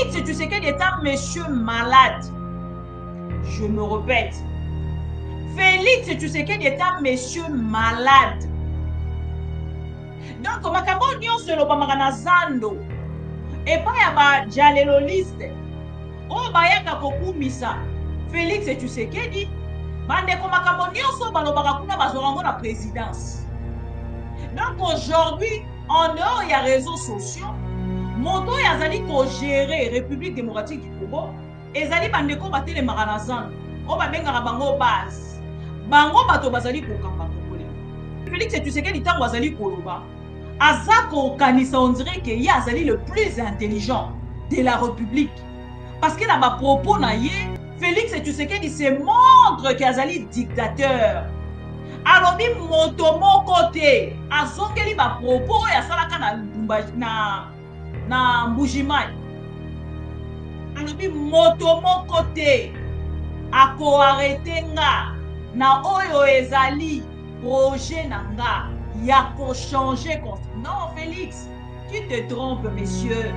Félix Tshisekedi est un monsieur malade. Je me répète. Félix Tshisekedi est un monsieur malade. Donc, makambo nyonso elobamaka na zando epai ya bajaleloliste oyo bayaka kokumisa Félix Tshisekedi bandeko makambo nyonso balobaka kuna bazwaka yango na présidence. Donc aujourd'hui, en dehors ya réseaux sociaux, moto oyo azali kogérer République démocratique du Congo ezali bandeko batelemaka na zando oyo babengaka bango base. Bango bato bazali kokamba kokole. Félix Tshisekedi ntango azali koloba aza kokanisa on dirait que ye azali le plus intelligent de la République. Parce que na ba propos na ye Félix Tshisekedi se montre que azali dictateur. Alobi moto moko te azongeli ba propos oyo asalaka na Mbujimai. Alobi moto moko te akoarrete nga na oyo ezali projet na nga ya ko changer. Non Félix, tu te trompes monsieur.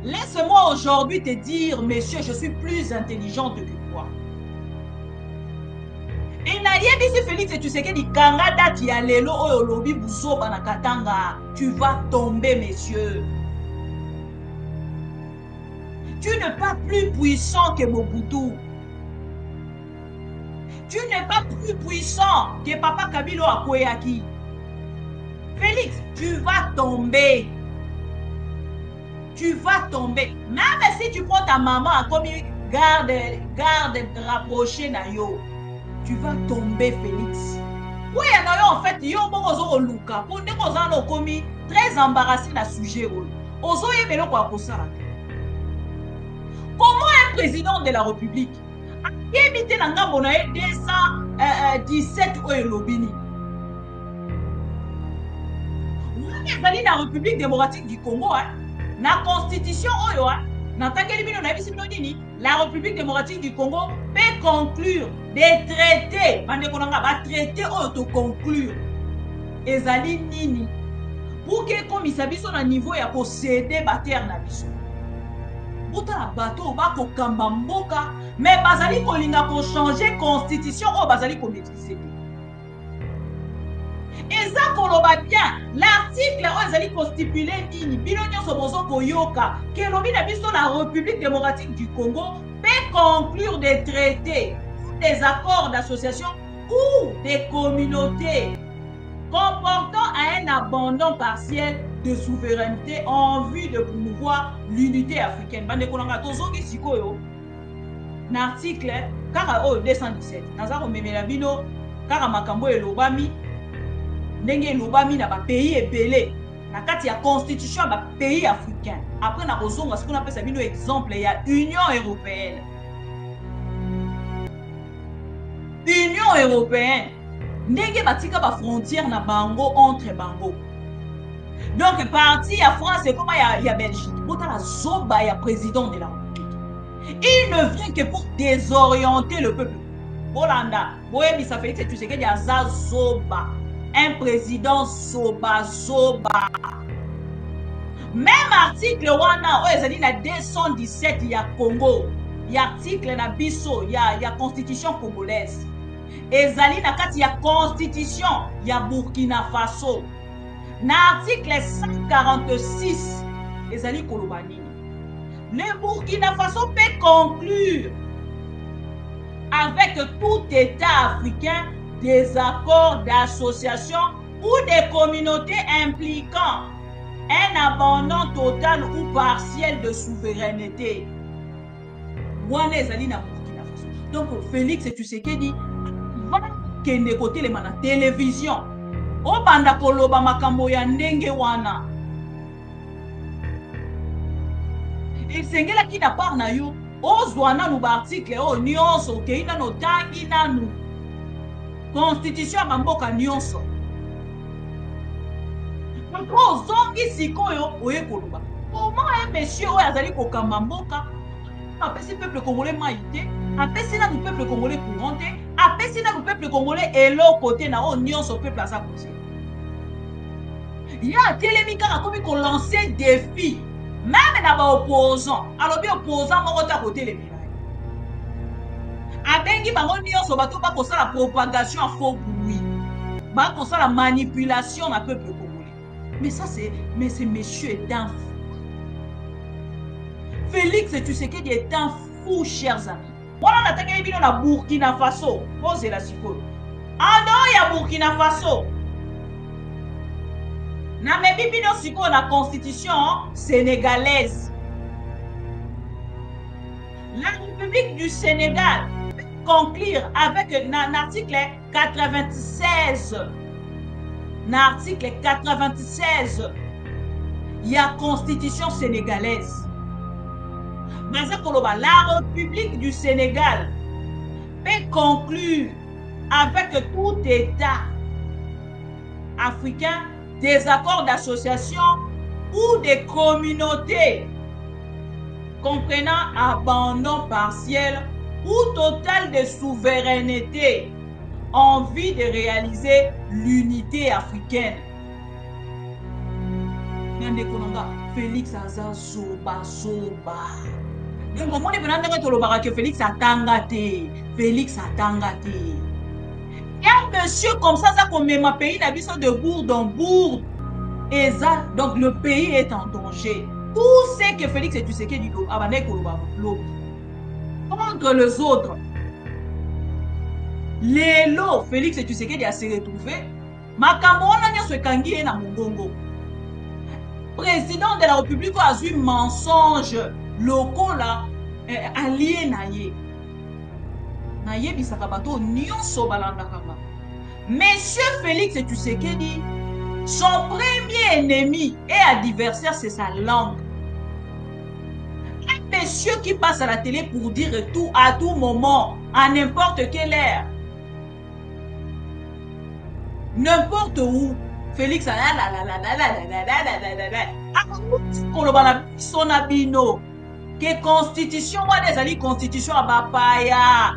Laisse-moi aujourd'hui te dire monsieur, je suis plus intelligente que toi. Et nayebi si Félix Tshisekedi kanga date ya lelo oyo lobi buzoba na katanga, tu vas tomber monsieur. Tu n'es pas plus puissant que Mobutu. Tu n'es pas plus puissant que Papa Kabilo Akoyaki. Félix, tu vas tomber. Tu vas tomber. Même si tu prends ta maman comme garde rapprochée na yo, tu vas tomber Félix. Oui, en fait, yo bongo luka. Pour ne pas commis très embarrassé na sujet. Ozo yebelo kwa kosala. Comment un président de la République a évité la ngambo na 217 oyo lobini? Dans la République démocratique du Congo, la constitution oyo, la République démocratique du Congo peut conclure des traités, traités oyo conclure. Ezali nini pour que comme isabiso na niveau ya posséder terre na biso. Bota la bateau ba ko kamba mboka, mais bazali ko linga ko changer constitution o bazali ko maîtriser. Eza koloba bien l'article oyo ezali ko stipuler nini bino nyonso bozo koyoka ke lobi na biso la République démocratique du Congo peut conclure des traités, des accords d'association ou des communautés comportant un abandon partiel de souveraineté en vue de promouvoir l'unité africaine. Bande konanga tozongi sikoyo na article kaka o 217 nazako memela bino kaka makambo elobami ndenge elobami na ba pays ebele na kati ya constitution ba pays africain. Après na kozonga ce qu'on appelle ça bino exemple ya Union européenne. Union européenne ndenge batika ba frontière na bango entre bango. Donc parti ya France et comment ya Belgique. Bota la zoba ya président de la République. Il ne vient que pour désorienter le peuple. Bolanda, boyebi ça fait que tu sais que ya zoba. Un président zoba. Même article wana o ezali na 217 ya Congo. Ya article na biso ya constitution congolaise. Ezali na kati ya constitution ya Burkina Faso. Na article 146 ezali koloba nini? Le Burkina Faso peut conclure avec tout État africain des accords d'association ou des communautés impliquant un abandon total ou partiel de souveraineté. Wana ezali na Burkina Faso. Donc Félix Tshisekedi va kende côté les mana télévision. O banda koloba makambo ya ndenge wana. Et sengela ki na part na yo, ozwana no ba article o nyonso ke ina no tangi nanu. Constitution ya mboka nyonso. Ko zongi sikoyo oye koloba. Comment un monsieur oyo azali kokamba mboka apesi peuple congolais maïté, apesi na du peuple congolais couranté, apesi na du peuple congolais elo côté na o nyonso peuple asa posé. Ya telemika akomi ko lancer défi Même na ba opposant, alors bien opposant moko ta côté les médailles. Abengi bango nyonso bato ba kosa la propagation à faux bruit. Ba kosa la manipulation na peuple congolais. Mais ça c'est monsieur est un fou. Félix Tshisekedi est un fou, chers amis. Voilà na tangeli bino na Burkina Faso. Posez la sikoyo. Ah non, il y a Burkina Faso. Na mebi bino sikoyo na constitution sénégalaise. La République du Sénégal conclure avec un article 96. L'article 96. Il y a constitution sénégalaise. La République du Sénégal peut conclure avec tout État africain des accords d'association ou des communautés comprenant abandon partiel ou total de souveraineté en vue de réaliser l'unité africaine. Félix aza zoba. Donc, on dit que Félix a tangaté. Félix a tangaté. Et un monsieur comme ça comme ma pays n'habite de bourde en bourde. Et ça, donc le pays est en danger. Tout ce que Félix et Tshisekedi dit, contre les autres. Les lots, Félix et Tshisekedi a se retrouvé. Makamona nyo se kangi na Mongongo. Président de la République a eu mensonge locaux là allié naye. Naye bisakabato nyonso balanda kama. Monsieur Félix Tshisekedi, son premier ennemi et adversaire c'est sa langue. Un monsieur qui passe à la télé pour dire tout à tout moment, à n'importe quelle heure. N'importe où. Félix a que constitution moi des alliés constitution à Bapaya.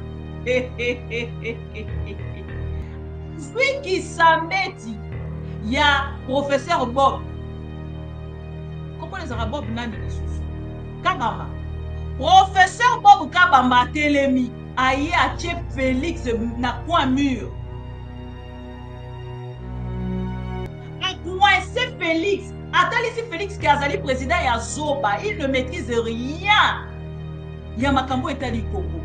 Celui qui s'amène, il y a professeur Bob. Comment les arabes Bob nani les sous? Kabamba. Professeur Bob Kabamba Telemi aïe à Tchep Félix na point mur. C'est Félix. Attends ici Félix Kazali président ya Zoba, il ne maîtrise rien. Yamakambo est allé Congo.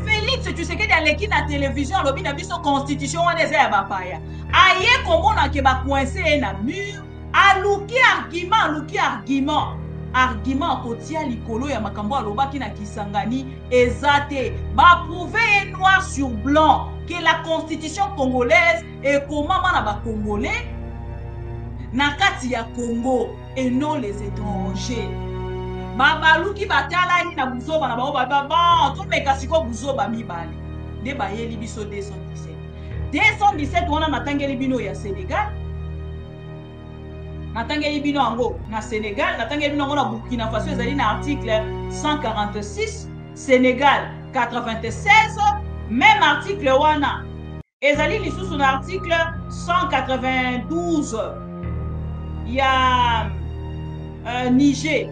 Félix, tu sais que dans l'équipe de la télévision, l'objet n'a vu son constitution on est à Bapaya. Aïe comment on a que ba coincé na mur, aluki argument. Argument kotia likolo ya makambo aloba ki na Kisangani ezate ba prouver noir sur blanc que la constitution congolaise est comment na ba congolais na kati ya Congo et non les étrangers. Baba luki batala ni na buzoba na ba to meka siko buzoba mibali de ba yeli biso 217 wana natangeli bino ya Sénégal. Natangeli bino ango na Sénégal, natangeli bino ango na Burkina Faso ezali na article 146, Sénégal 96, même article wana ezali lisusu na article 192 ya Niger.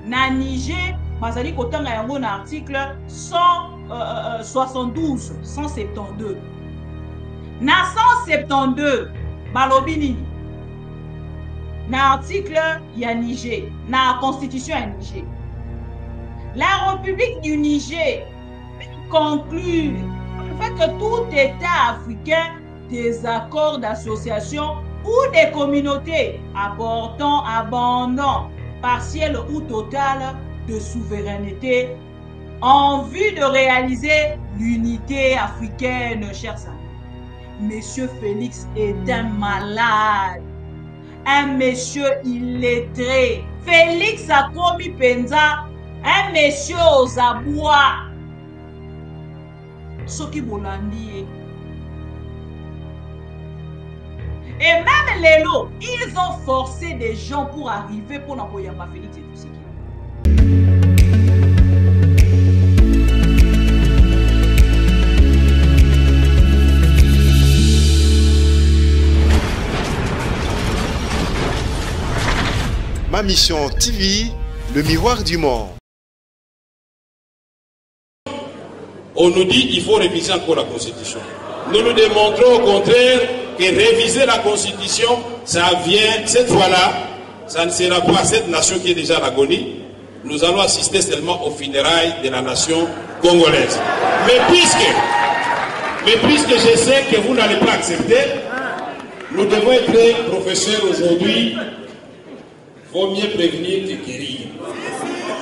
Na Niger bazali kotanga yango na article 172. Na 172 balobi nini? Na article ya Niger, na constitution ya Niger. La République du Niger conclut avec tout État africain des accords d'association ou des communautés apportant abandon partiel ou total de souveraineté en vue de réaliser l'unité africaine, chers amis. Monsieur Félix est un malade. Un monsieur illettré. Félix a commis penza. Un monsieur aux abois. Soki Bolandi. Et même les lots, ils ont forcé des gens pour arriver pour n'envoyer ma Félix et tout ce qui Ma Mission TV, le miroir du monde. On nous dit qu'il faut réviser encore la Constitution. Nous nous démontrons au contraire que réviser la Constitution, ça vient, cette fois-là, ça ne sera pas cette nation qui est déjà à l'agonie. Nous allons assister seulement aux funérailles de la nation congolaise. Mais puisque je sais que vous n'allez pas accepter, nous devons être professeurs aujourd'hui. Il faut mieux prévenir que guérir.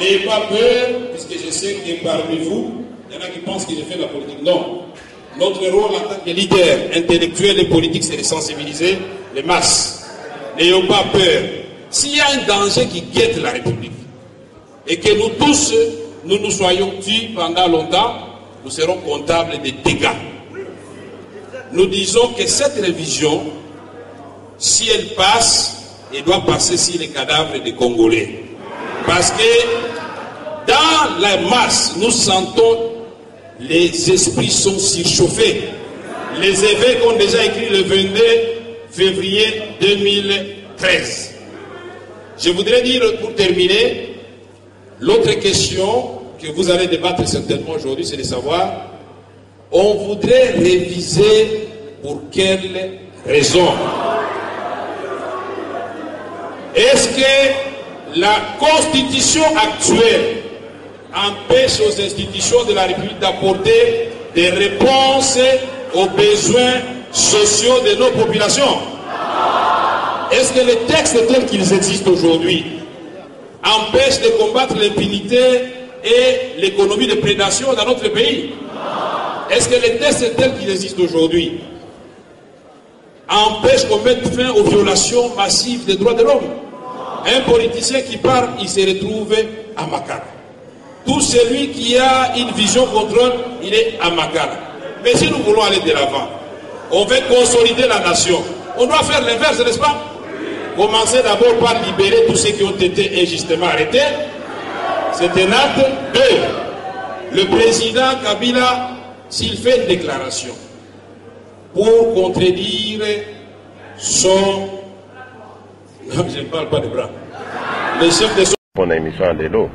N'ayez pas peur, puisque je sais que parmi vous, il y en a qui pensent que je fais de la politique. Non. Notre rôle en tant que leader intellectuel et politique, c'est de sensibiliser les masses. N'ayons pas peur. S'il y a un danger qui guette la République, et que nous tous, nous soyons tués pendant longtemps, nous serons comptables des dégâts. Nous disons que cette révision, si elle passe, elle doit passer sur les cadavres des Congolais. Parce que dans la masse, nous sentons les esprits sont surchauffés. Les évêques ont déjà écrit le 22 février 2013. Je voudrais dire, pour terminer, l'autre question que vous allez débattre certainement aujourd'hui, c'est de savoir, on voudrait réviser pour quelles raisons? Est-ce que la constitution actuelle empêche aux institutions de la République d'apporter des réponses aux besoins sociaux de nos populations? Est-ce que les textes tels qu'ils existent aujourd'hui empêchent de combattre l'impunité et l'économie de prédation dans notre pays? Est-ce que les textes tels qu'ils existent aujourd'hui empêchent qu'on mette fin aux violations massives des droits de l'homme? Un politicien qui part, il se retrouve à Makala. Tout celui qui a une vision contrôle, il est à Makala. Mais si nous voulons aller de l'avant, on veut consolider la nation, on doit faire l'inverse, n'est-ce pas? Commencer d'abord par libérer tous ceux qui ont été injustement arrêtés. C'est un acte. Deux, le président Kabila, s'il fait une déclaration pour contredire son... Non, je ne parle pas de bras. Le chef de son... Pour l'émission de l'eau,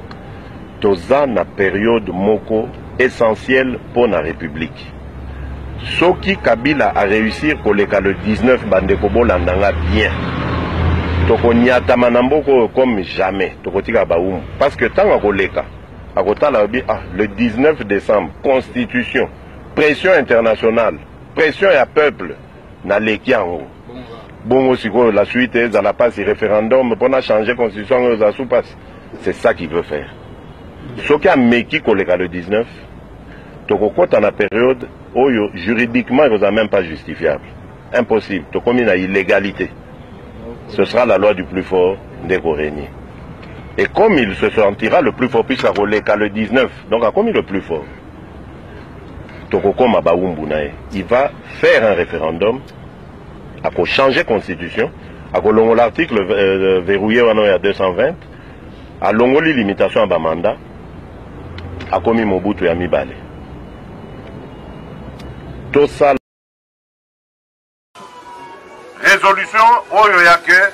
toza na période moko essentielle pour la République. Ce qui Kabila a réussi pour le 19 bandeko landanga bien. Toko nyatama namboko comme jamais. Toko tika baum. Parce que tant à koleka, à kotala bi le 19 décembre, constitution, pression internationale, pression à peuple, na leki ango. Bon aussi la suite est dans la passe référendum pour changer constitution aux sous-passe. C'est ça qu'il veut faire. Ce qui a meki koleka le 19, toko kota na période où juridiquement il n'est même pas justifiable. Impossible. Toko mi na illégalité. Ce sera la loi du plus fort des régner. Et comme il se sentira le plus fort puisque koleka le 19, donc à comme il est le plus fort, toko koma baumbu nae, il va faire un référendum. À changer la constitution, à l'article verrouillé à 220, à l'ongoli limitation à mandat, à commis Mobutu et Amibale. Tout ça. Résolution Oyo Yake,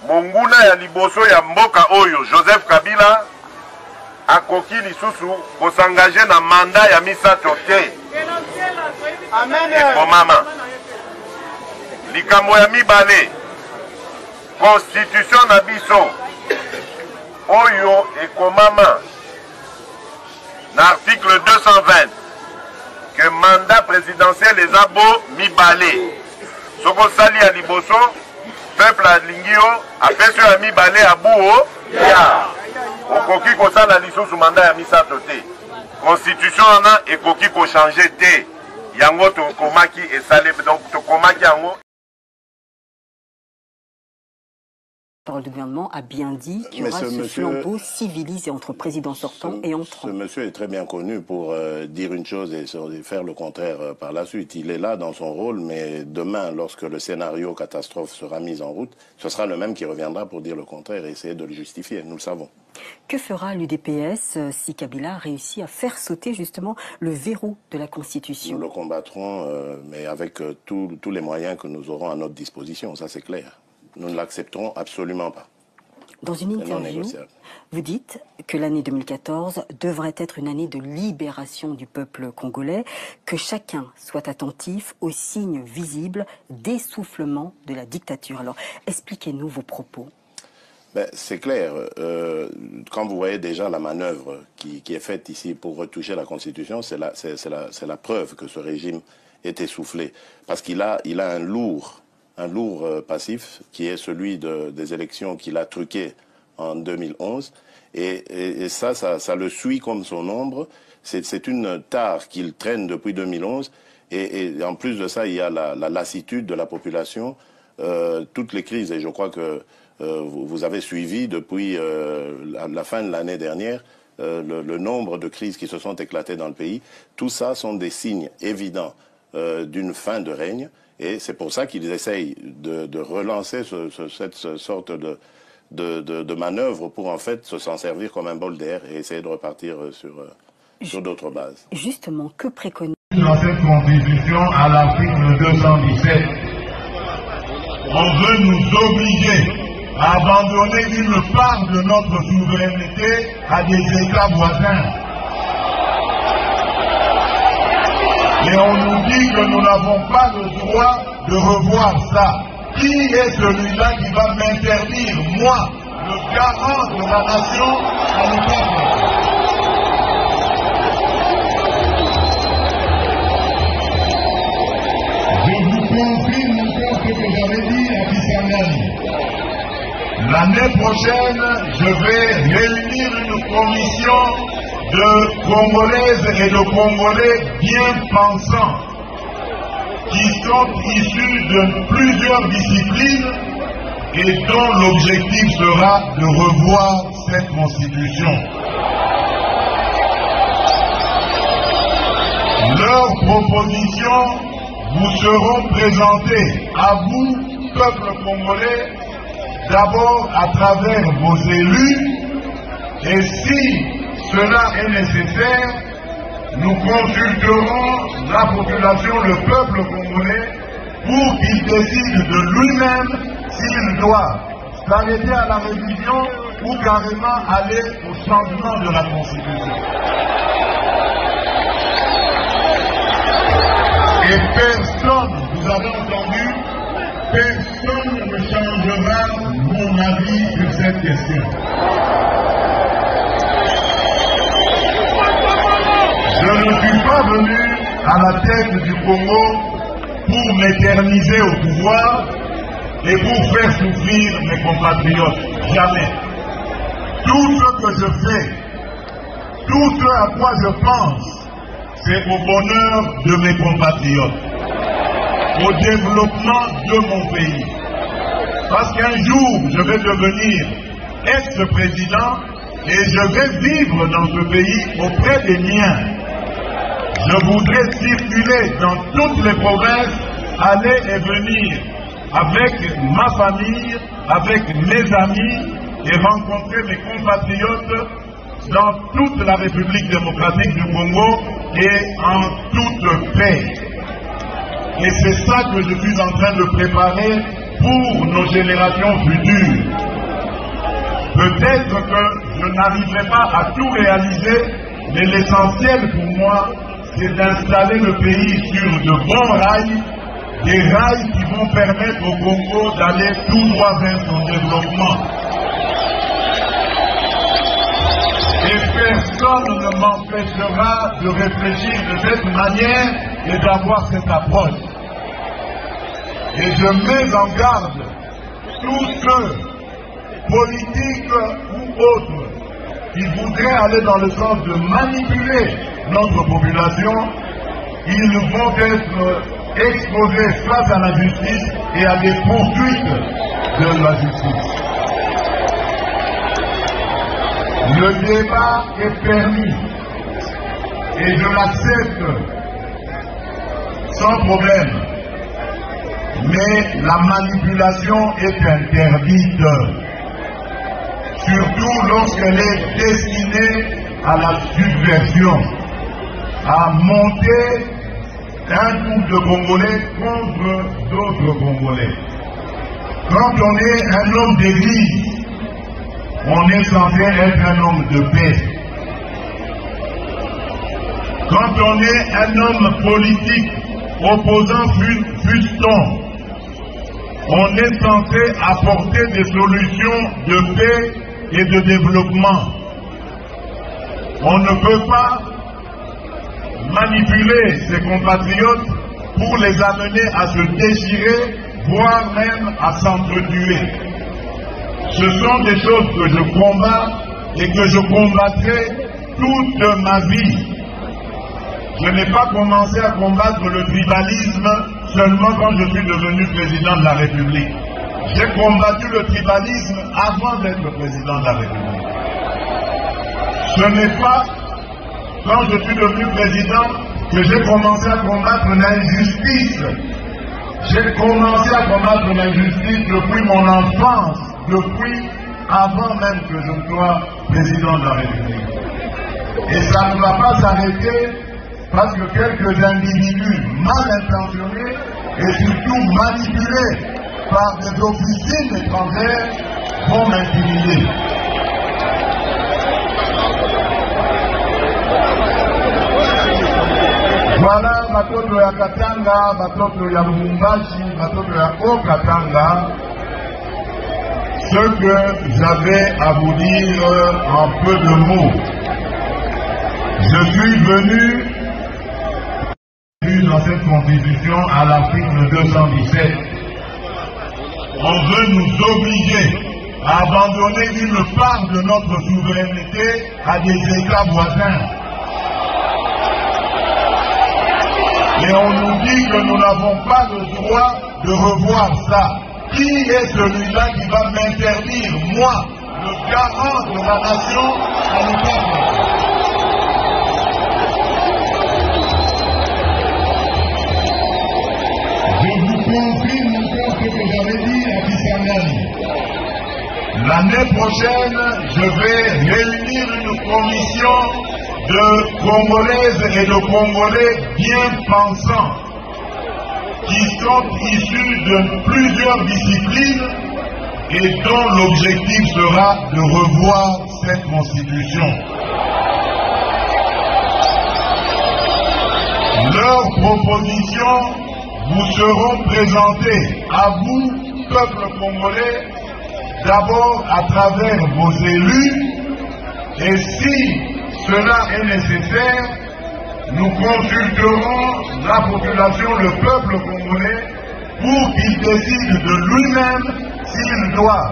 Monguna ya liboso ya mboka Oyo, Joseph Kabila, a koki lisusu pour s'engager dans mandat ya misato te. Amen. Mama. Likambo ya mibale constitution na biso Oyo ekomama na article 220 que mandat présidentiel eza bo mibale soko sali ya liboso peuple alingio apesi ya mibale abuo ya okoki kosala lisusu mandat ya misato te constitution wana ekoki ko changer te yango tokomaki esale donc tokomaki yango. Le gouvernement a bien dit qu'il y aura ce flambeau civilisé entre président sortant et entrant. Ce monsieur est très bien connu pour dire une chose et faire le contraire par la suite. Il est là dans son rôle, mais demain, lorsque le scénario catastrophe sera mis en route, ce sera le même qui reviendra pour dire le contraire et essayer de le justifier, nous le savons. Que fera l'UDPS si Kabila réussit à faire sauter justement le verrou de la Constitution? Nous le combattrons, mais avec tous les moyens que nous aurons à notre disposition, ça c'est clair. Nous ne l'accepterons absolument pas. Dans une interview, vous dites que l'année 2014 devrait être une année de libération du peuple congolais, que chacun soit attentif aux signes visibles d'essoufflement de la dictature. Alors, expliquez-nous vos propos. Ben, c'est clair. Quand vous voyez déjà la manœuvre qui est faite ici pour retoucher la Constitution, c'est la preuve que ce régime est essoufflé. Parce qu'il a un lourd passif qui est celui des élections qu'il a truquées en 2011. Et ça le suit comme son ombre. C'est une tare qu'il traîne depuis 2011. Et en plus de ça, il y a la lassitude de la population, toutes les crises. Et je crois que vous avez suivi depuis la fin de l'année dernière le nombre de crises qui se sont éclatées dans le pays. Tout ça sont des signes évidents d'une fin de règne. Et c'est pour ça qu'ils essayent de relancer cette sorte de manœuvre pour en fait s'en servir comme un bol d'air et essayer de repartir sur d'autres bases. Justement, que préconise dans cette constitution à l'article 217? On veut nous obliger à abandonner une part de notre souveraineté à des États voisins. Et on nous dit que nous n'avons pas le droit de revoir ça. Qui est celui-là qui va m'interdire, moi, le garant de la nation, à le faire? Je vous confirme encore ce que j'avais dit à Kisangani. L'année prochaine, je vais réunir une commission de Congolaises et de Congolais bien pensants qui sont issus de plusieurs disciplines et dont l'objectif sera de revoir cette constitution. Leurs propositions vous seront présentées à vous, peuple congolais, d'abord à travers vos élus, et si cela est nécessaire, nous consulterons la population, le peuple congolais, pour qu'il décide de lui-même s'il doit s'arrêter à la révision ou carrément aller au changement de la Constitution. Et personne, vous avez entendu, personne ne changera mon avis sur cette question. Je ne suis pas venu à la tête du Congo pour m'éterniser au pouvoir et pour faire souffrir mes compatriotes. Jamais. Tout ce que je fais, tout ce à quoi je pense, c'est au bonheur de mes compatriotes, au développement de mon pays. Parce qu'un jour, je vais devenir ex-président et je vais vivre dans ce pays auprès des miens. Je voudrais circuler dans toutes les provinces, aller et venir avec ma famille, avec mes amis et rencontrer mes compatriotes dans toute la République démocratique du Congo et en toute paix. Et c'est ça que je suis en train de préparer pour nos générations futures. Peut-être que je n'arriverai pas à tout réaliser, mais l'essentiel pour moi, c'est d'installer le pays sur de bons rails, des rails qui vont permettre au Congo d'aller tout droit vers son développement. Et personne ne m'empêchera de réfléchir de cette manière et d'avoir cette approche. Et je mets en garde tous ceux, politiques ou autres, qui voudraient aller dans le sens de manipuler notre population. Ils vont être exposés face à la justice et à des poursuites de la justice. Le débat est permis et je l'accepte sans problème, mais la manipulation est interdite, surtout lorsqu'elle est destinée à la subversion, à monter un groupe de Congolais contre d'autres Congolais. Quand on est un homme d'église, on est censé être un homme de paix. Quand on est un homme politique, opposant fût-on, on est censé apporter des solutions de paix et de développement. On ne peut pas manipuler ses compatriotes pour les amener à se déchirer, voire même à s'entretuer. Ce sont des choses que je combats et que je combattrai toute ma vie. Je n'ai pas commencé à combattre le tribalisme seulement quand je suis devenu président de la République. J'ai combattu le tribalisme avant d'être président de la République. Ce n'est pas quand je suis devenu président que j'ai commencé à combattre l'injustice. J'ai commencé à combattre l'injustice depuis mon enfance, depuis avant même que je sois président de la République. Et ça ne va pas s'arrêter parce que quelques individus mal intentionnés et surtout manipulés par des officines étrangères vont m'intimider. Voilà batoto ya Katanga, batoto ya Lubumbashi, batoto ya Haut-Katanga, ce que j'avais à vous dire en peu de mots. Je suis venu dans cette constitution à l'article 217. On veut nous obliger à abandonner une part de notre souveraineté à des États voisins. Et on nous dit que nous n'avons pas le droit de revoir ça. Qui est celui-là qui va m'interdire, moi, le garant de la nation, à le faire? Je vous confirme encore ce que j'avais dit à Kisangani. L'année prochaine, je vais réunir une commission de Congolaises et de Congolais bien pensants qui sont issus de plusieurs disciplines et dont l'objectif sera de revoir cette constitution. Leurs propositions vous seront présentées à vous, peuple congolais, d'abord à travers vos élus, et si cela est nécessaire, nous consulterons la population, le peuple congolais, pour qu'il décide de lui-même s'il doit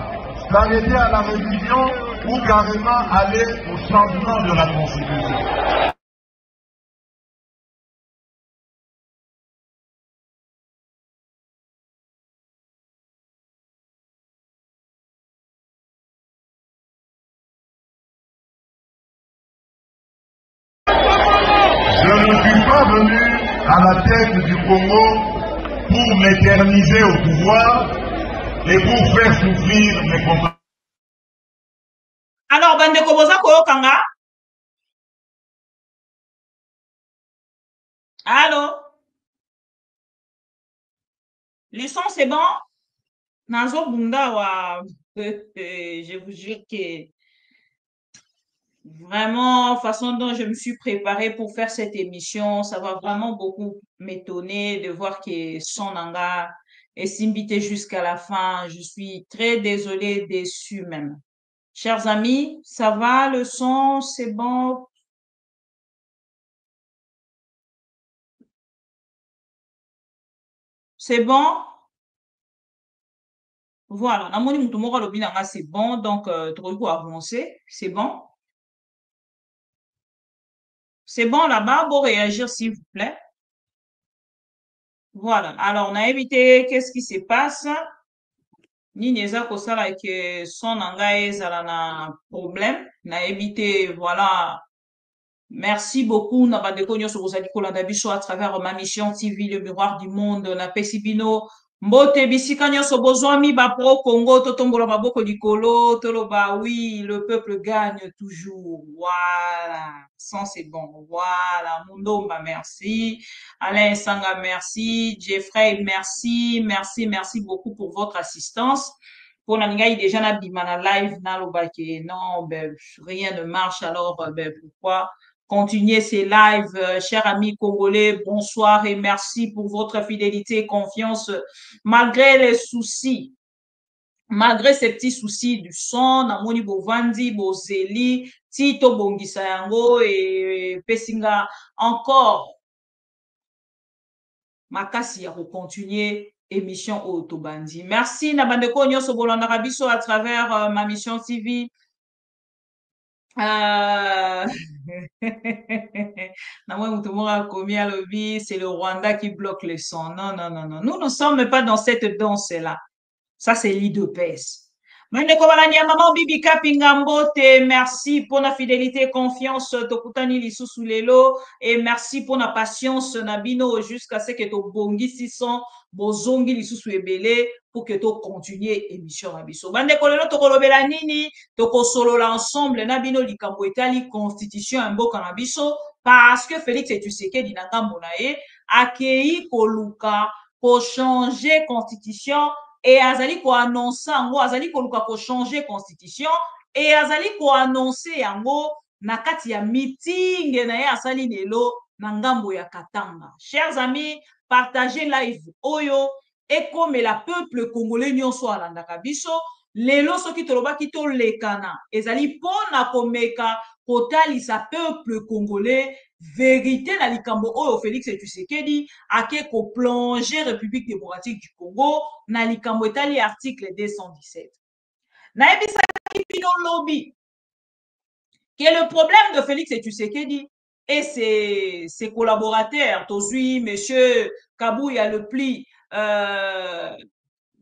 s'arrêter à la révision ou carrément aller au changement de la Constitution. Je ne suis pas venu à la tête du Congo pour m'éterniser au pouvoir et pour faire souffrir mes compatriotes. Alors, bandeko boza koyokanga? Allô? Le son, c'est bon? Nazo bunda wa. Je vous jure que vraiment, façon dont je me suis préparée pour faire cette émission, ça va vraiment beaucoup m'étonner de voir que son nanga est invité jusqu'à la fin. Je suis très désolée, déçue même. Chers amis, ça va, le son, c'est bon? C'est bon? Voilà, namoni mutu moko alobi nanga c'est bon, donc tokoki ko avancer, c'est bon? C'est bon là-bas, pour réagir s'il vous plaît. Voilà, alors on a évité qu'est-ce qui se passe. Nini eza kosala ke son nanga ezala na problème, na évité, voilà. Merci beaucoup na bandeko nyonso bozali kolanda biso à travers ma mission TV le miroir du monde na pesi bino mbote bisika nyonso bozwami ba pro Congo totombola maboko likolo toloba oui le peuple gagne toujours. Voilà, sans c'est bon. Voilà, Mundomba merci, Alain Sanga merci, Jeffrey merci beaucoup pour votre assistance. pour Naningaï déjà na bimana live na lobake non ben rien ne marche alors ben pourquoi continuer ces lives chers amis congolais, bonsoir et merci pour votre fidélité et confiance malgré les soucis. Malgré ces petits soucis du son, namoni bovandi, bozeli, tito bongisa yango et pesinga encore makasi ya continuer émission Otobandi. Merci na bandeko nyonso bolanda biso à travers ma mission TV. C'est le Rwanda qui bloque le son. Non, non, non, non. Nous ne sommes pas dans cette danse-là. Ça, c'est l'IDPS. Maman Bibi Kapingambote, merci pour la fidélité et confiance. Tokutani lisusu lelo et merci pour la patience nabino jusqu'à ce que to bongi 600 bozongi lisusu ebele pour que to continue émission nabiso. Bande kolelo to kolobela nini to kosolola ensemble nabino likambo etali constitution mboka nabiso parce que Félix Tshisekedi na ngambo na ye akei koluka ko changer constitution et azali ko annoncer yango azali ko luka ko changer constitution et azali ko annoncer yango na kati ya meeting na ye asali lelo na ngambo ya Katanga. Chers amis, partagez live oyo ekomela peuple congolais nyonso alandaka biso lelo soki tolobaki tolekana ezali mpona komeka kotalisa peuple congolais vérité na likambo oyo Félix Tshisekedi ake ko plonger République démocratique du Congo na likambo etali article 217. Na ebisaki bino lobby que le problème de Félix Tshisekedi et ses collaborateurs, tozui monsieur Kabouya le pli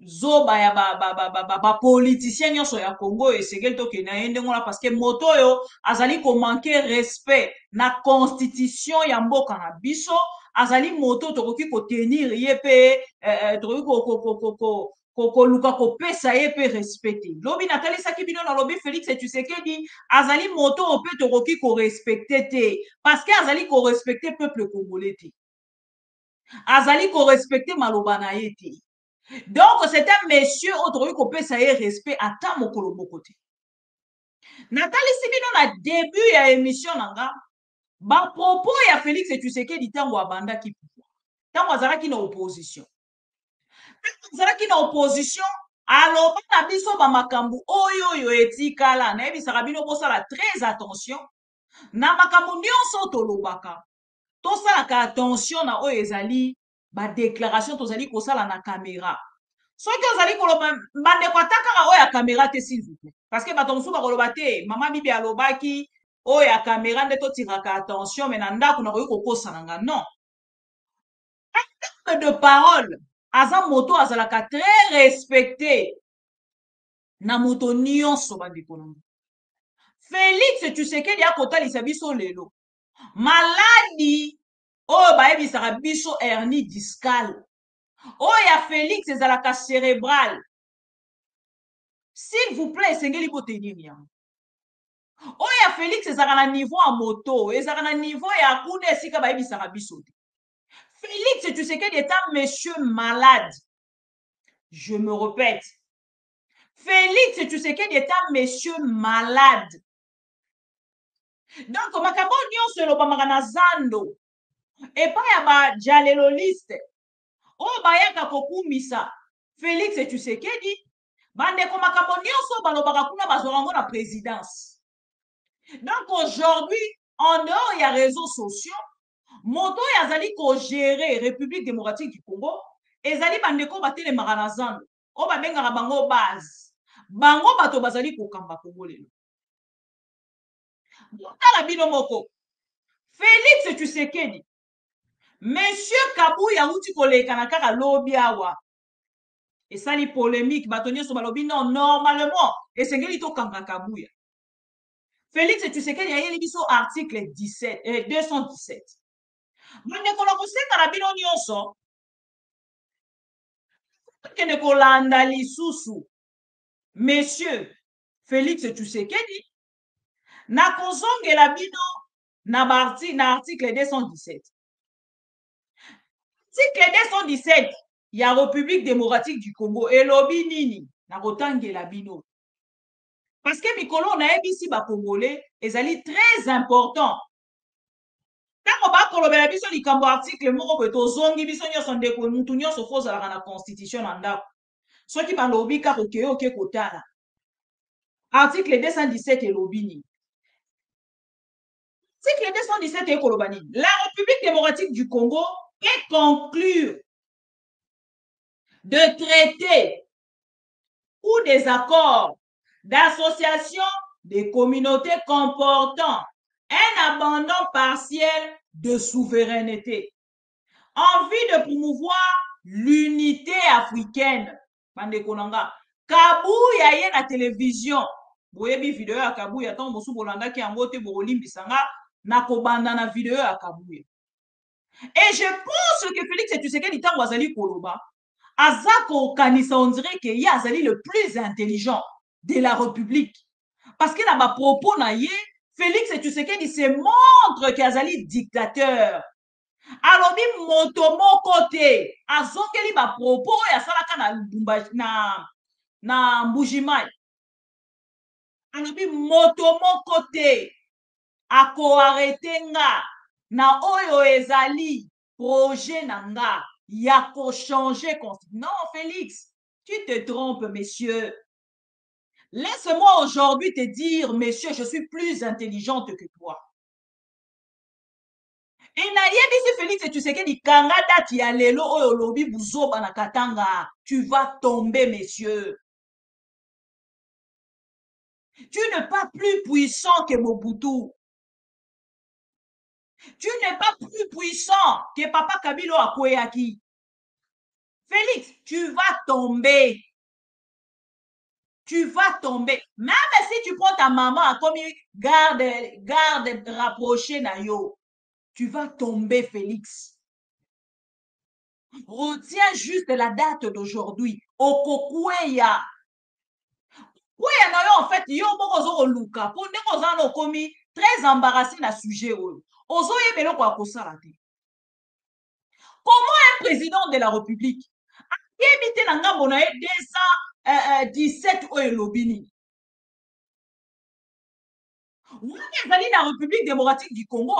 zoba ya ba politicien nyonso ya Congo et segel to ke na yende ngona parce que moto yo azali ko manquer respect na constitution ya mboka na biso azali moto tokoki ko tenir ye pe tokoki ko luka ko pesa ye pe respecter lobi natali saki bino na lobi Félix Tshisekedi azali moto o pe tokoki ko respecter te parce que azali ko respecter peuple congolais te azali ko respecter maloba na ye te. Donc, c'est un monsieur autre qui peut ça respect à tant mon côté. Nathalie Sibino na début ya émission nanga ba propos ya Félix Tshisekedi tango abanda ki pouvoir. Tango azalaki na opposition. Tango azalaki na opposition aloba na biso ba makambu oyo etikala na ebisaka bino kosala très attention na makambu nyonso tolobaka. Tosalaka attention na oyo ezali ba déclaration tozali kosala na caméra. Soki ozali koloba bandeko atakaka oyo ya caméra te s'il vous plaît parce que bato mosusu bakoloba te mama bibi alobaki oyo ya caméra nde totiraka attention mais na ndako nakoki kokosananga non. Un de parole aza moto azalaka très respecté na moto nyonso bandeko nango. Félix Tshisekedi akotalisa biso lelo maladi oyo bayebisaka biso hernie discale oya Félix ezalaka cérébral s'il vous plaît esengeli botenir yango oya Félix ezalaka na niveau ya moto ezalaka na niveau ya kuna esika bayebisaka biso te. Félix Tshisekedi est un monsieur malade, je me répète, Félix Tshisekedi est un monsieur malade. Donc makambo nyonso elobamaka na zando epai ya bajaleloliste oyo bayaka kokumisa Félix Tshisekedi bandeko makambo nyonso balobaka kuna bazwaka yango na présidence. Donc aujourd'hui en dehors ya réseaux sociaux moto oyo azali kogérer République démocratique du Congo ezali bandeko batelemaka na zando oyo babengaka bango base bango bato bazali kokamba Congo lelo. Botala bino moko Félix Tshisekedi Monsieur Kabouya uti kolekana kaka lobi awa esali polémique bato nyonso balobi non normalement esengeli tokanga Kabouya. Félix Tshisekedi ayeli biso article 217 bandeko na kosenga na bino nyonso kende kolanda lisusu monsieur Félix Tshisekedi na kozongela bino na article 217. Article 217 ya République démocratique du Congo elobi nini na kotangela bino. Parce que mikolo na ebisi ba Congolais ezali très important. Tango ba kolobela biso likambo article moko boye tozongi biso nyonso ndeko mutu nyonso fozalaka na constitution na ndako. Soki balobi kaka oke kotala. Article 217 elobi nini? Article 217 ekoloba nini? La République démocratique du Congo peut conclure de traités ou des accords d'association des communautés comportant un abandon partiel de souveraineté en vue de promouvoir l'unité africaine. Pandekonanga Kabuya ye na télévision boyebi vidéo ya Kabuya tant bosu bolanda ki yango te bolimbisanga na kobanda na vidéo ya Kabuya. Et je pense que Félix Tshisekedi tango azali koloba azako kanisa on dirait que ye azali le plus intelligent de la République parce que na ba propos na ye Félix Tshisekedi se montre que azali dictateur. Alobi moto moko te azongeli ba propos ya salaka na Lubumbashi na Mbujimai. Alobi moto moko te ako arrêter nga na oyo ezali projet na nga ya ko changer constitution. Non Félix, tu te trompes monsieur. Laisse-moi aujourd'hui te dire monsieur, je suis plus intelligente que toi. Et nayebi Félix Tshisekedi kanga date ya lelo oyo lobi buzoba na Katanga, tu vas tomber monsieur. Tu n'es pas plus puissant que Mobutu. Tu n'es pas plus puissant que Papa Kabilo Akoyaki. Félix, tu vas tomber. Tu vas tomber. Même si tu prends ta maman comme garde rapprochée na yo, tu vas tomber, Félix. Retiens juste la date d'aujourd'hui. Okokweya. Kweya na yo, en fait, yo moko luka. Pour ne kozano komi très embarrassé na sujet oyo. Ozo yebelo kwa kosala te. Comment un président de la République a évité na ngambo na 217 oyo lobini? Wana ezali na République démocratique du Congo,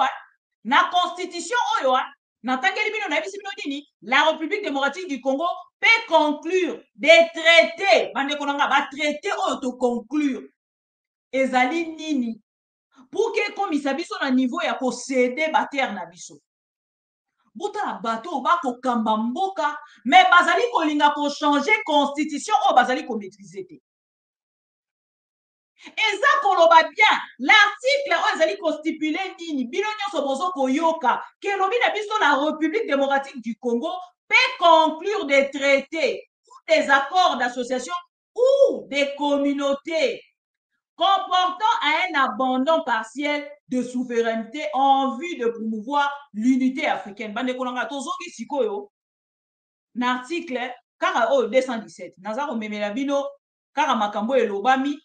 na constitution oyo, na tangeli bino na bisi bino nini, la République démocratique du Congo peut conclure des traités, bande konanga ba traité oyo to conclure. Ezali nini? Pour que komisa biso na niveau ya ko céder ba terre na biso. Bota la bateau ba ko kamba mboka, mais bazali ko linga ko changer constitution o bazali ko maîtriser te. Eza koloba bien l'article oyo ezali ko stipuler nini bino nyonso bozo koyoka ke lobi na biso la République démocratique du Congo peut conclure des traités ou des accords d'association ou des communautés comportant un abandon partiel de souveraineté en vue de promouvoir l'unité africaine. Bande kolanga tozongi sikoyo na article kaka o 217 nazako memela bino kaka makambo elobami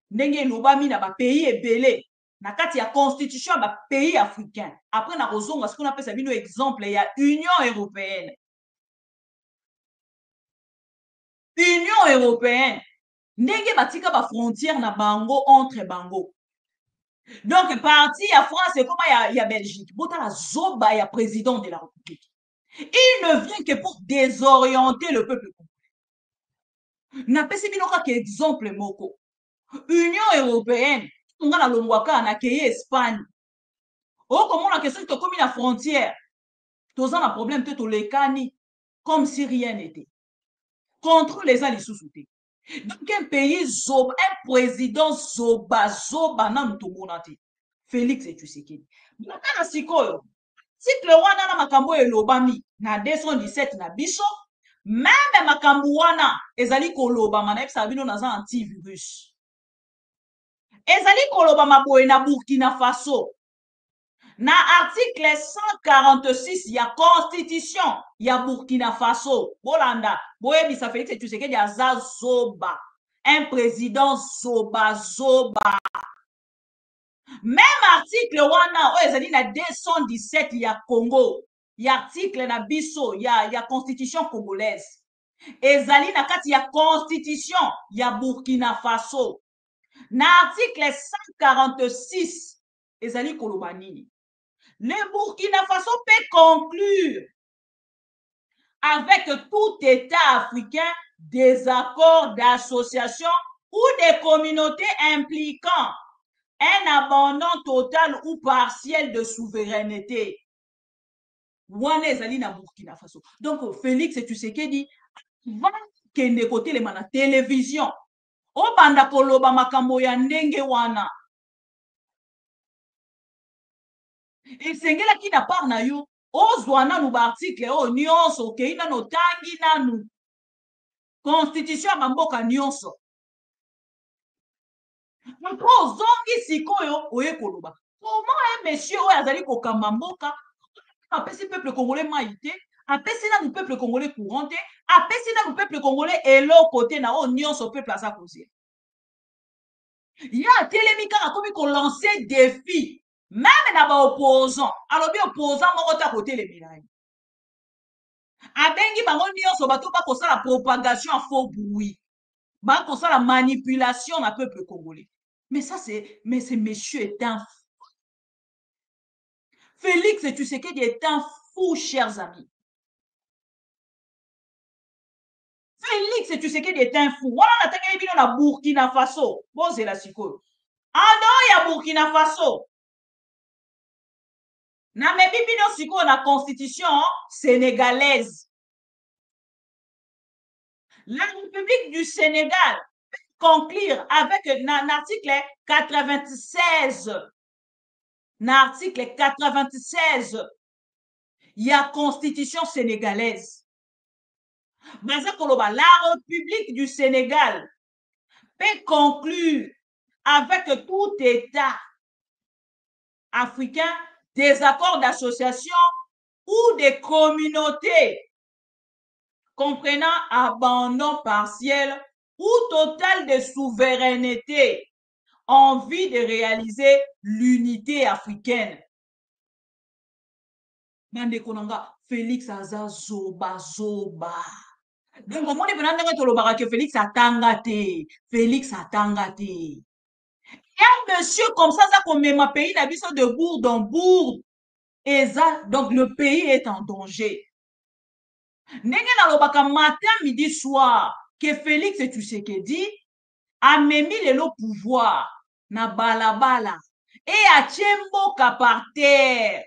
ndenge elobami na ba pays ebele na kati ya constitution ba pays africain. Après na kozonga ce qu'on appelle ça bino exemple ya Union européenne. Union européenne ndenge batika ba frontière na bango entre bango. Donc parti ya France et comme ya Belgique, bota la zoba ya président de la République. Il ne vient que pour désorienter le peuple congolais. Na pesi bino ka exemple moko. Union européenne, on a la longwaka na keye Espagne. Oh comment la question to komi na frontière. Toza na problème te to lekani comme si rien n'était. Contre les alliés sous-soutés. Donc un pays zoba, un président zoba na mtomonate. Félix Tshisekedi. Nakana sikoyo. Article wana na makambo elobami na 217 na biso, même makambo wana ezali kolobama na ebisa bino naza antivirus. Ezali kolobama boye na Burkina Faso. Na article 146 ya constitution ya Burkina Faso, Bolanda, boyebisa Félix Tshisekedi aza zoba, un président zoba. Même article wana o ezali na 217 ya Congo, ya article na biso ya constitution congolaise. ezali na kati ya constitution ya Burkina Faso na article 146 ezali koloba nini? Le Burkina Faso peut conclure avec tout État africain des accords d'association ou des communautés impliquant un abandon total ou partiel de souveraineté. Wana ezali na Burkina Faso. Donc Félix Tshisekedi va kende kote le mana télévision obanda koloba makambo ya ndenge wana. Esengela ki na part na yo ozwa nanu ba article o nyonso okei nano tangi nanu constitution ya mboka nyonso. Mpo ozongi sikoyo oye koloba comment monsieur oyo azali kokamba mboka apesi peuple congolais maïté, apesi na peuple congolais courant te, apesi na peuple congolais eloko te na o nyonso peuple aza kozia. Ya telemi kaka komi ko lancer défi même na ba opposant. Alobi opposant moko ta kotelemi na ye. Abengi bango nyonso bato ba kosala propagation à faux bruit. Ba kosala manipulation na peuple congolais. Mais ça c'est ce monsieur est un fou. Félix Tshisekedi est un fou, chers amis. Félix Tshisekedi est un fou. Wana natanga bino na Burkina Faso. Boze la sikoyo. Ando ya Burkina Faso. Na mebi bino sikoyo na constitution sénégalaise. La République du Sénégal conclure avec l'article 96. L'article 96. Il y a constitution sénégalaise. La République du Sénégal peut conclure avec tout État africain des accords d'association ou des communautés comprenant abandon partiel ou total de souveraineté en vue de réaliser l'unité africaine. Nande konanga Félix aza zoba. Donc comment on peut tolobaka que Félix atanga te. Félix atanga te. Un monsieur comme ça comme ma pays na biso de bourde en bourde. Et ça donc le pays est en danger. Ndenge na lobaka matin midi soir que Félix Tshisekedi a memi le pouvoir na balabala et a tchemboka par terre.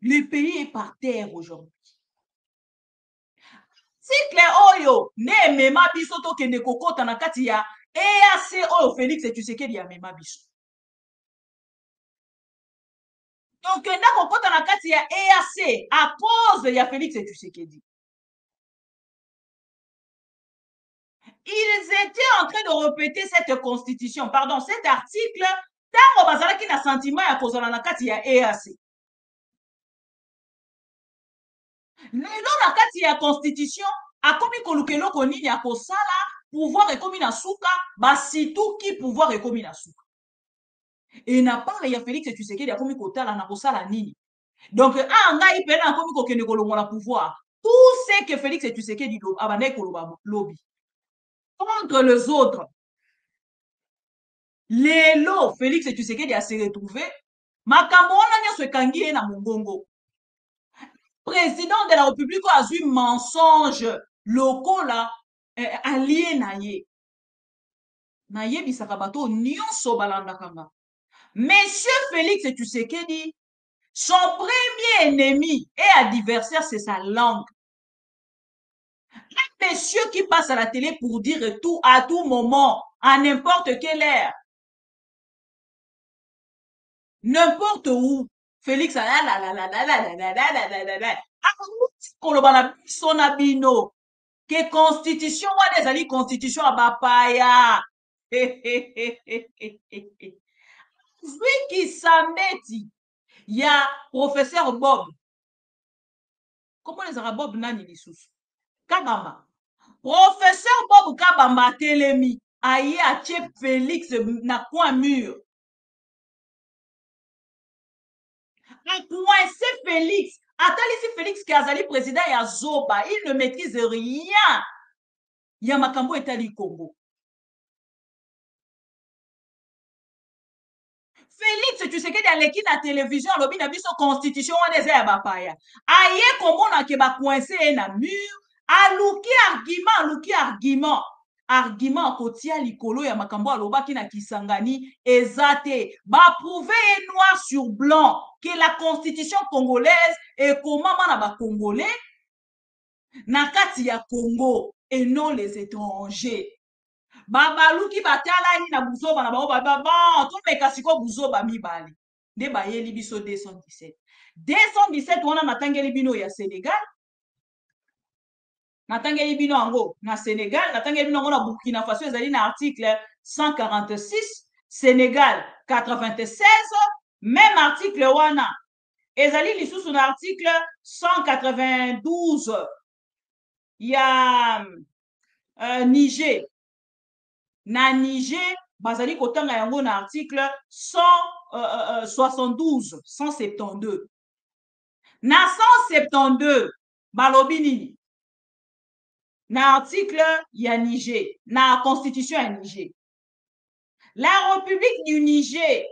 Le pays est par terre aujourd'hui. Cycle oyo ne mema biso to kende kokota na kati ya EAC oyo Félix Tshisekedi ya mema biso. Donc kenda kokota na kati ya EAC à cause ya Félix Tshisekedi. Ils étaient en train de répéter cette constitution, pardon, cet article tango bazalaki na sentiment ya kozala na kati ya EAC. Lelo na kati ya constitution akomi kolukelo konini ya kosala pouvoir ekomi na suka basitu ki pouvoir ekomi na suka. Et na part ya Félix Tshisekedi akomi kotala na kosala nini. Donc ngai pena akomi kokende kolongola pouvoir. Tout ce que Félix Tshisekedi abandai koloba lobby contre les autres. Lelo Félix Tshisekedi a se retrouvé makambo wana nyoso ekangi na mongongo. Président de la République a eu mensonge locaux là allié naye. Naye bisaka bato nyonso balanda kanga. Monsieur Félix Tshisekedi, son premier ennemi et adversaire c'est sa langue. Un monsieur qui passe à la télé pour dire tout à tout moment, à n'importe quelle heure. N'importe où. Félix sonabino que constitution wa des constitution abapaya lui qui s'embêtit il y a professeur Bob comment les arabes Bob nani lisusu Kabamba professeur Bob Kabamba telemi aye a tche Félix na coin mur a coincé Félix Atalisi Félix Kazali, président ya Zoba, il ne maîtrise rien. Yamakambo etali Congo. Félix, tu sais que dans l'équipe de la télévision, l'objet n'a vu son constitution, on est à Bapaya. Aïe, comment on a que ba coincé na mur, aluki argument. Argument kotia likolo ya makambo alobaki na Kisangani ezate ba prouver noir sur blanc que la constitution congolaise est comment na ba congolais na kati ya Congo et non les étrangers. Babaluki batalani na buzoba na bao baba to meka siko buzoba mibali nde bayeli biso 217 wana natangeli bino ya Sénégal, natangeli bino yango na Sénégal, natangeli bino yango na Burkina Faso ezali na article 146, Sénégal 96, même article wana ezali lisusu na article 192 ya Niger. Na Niger, bazali kotanga yango na article 172. Na 172, balobi nini? Na article ya Niger, na constitution ya Niger. La République du Niger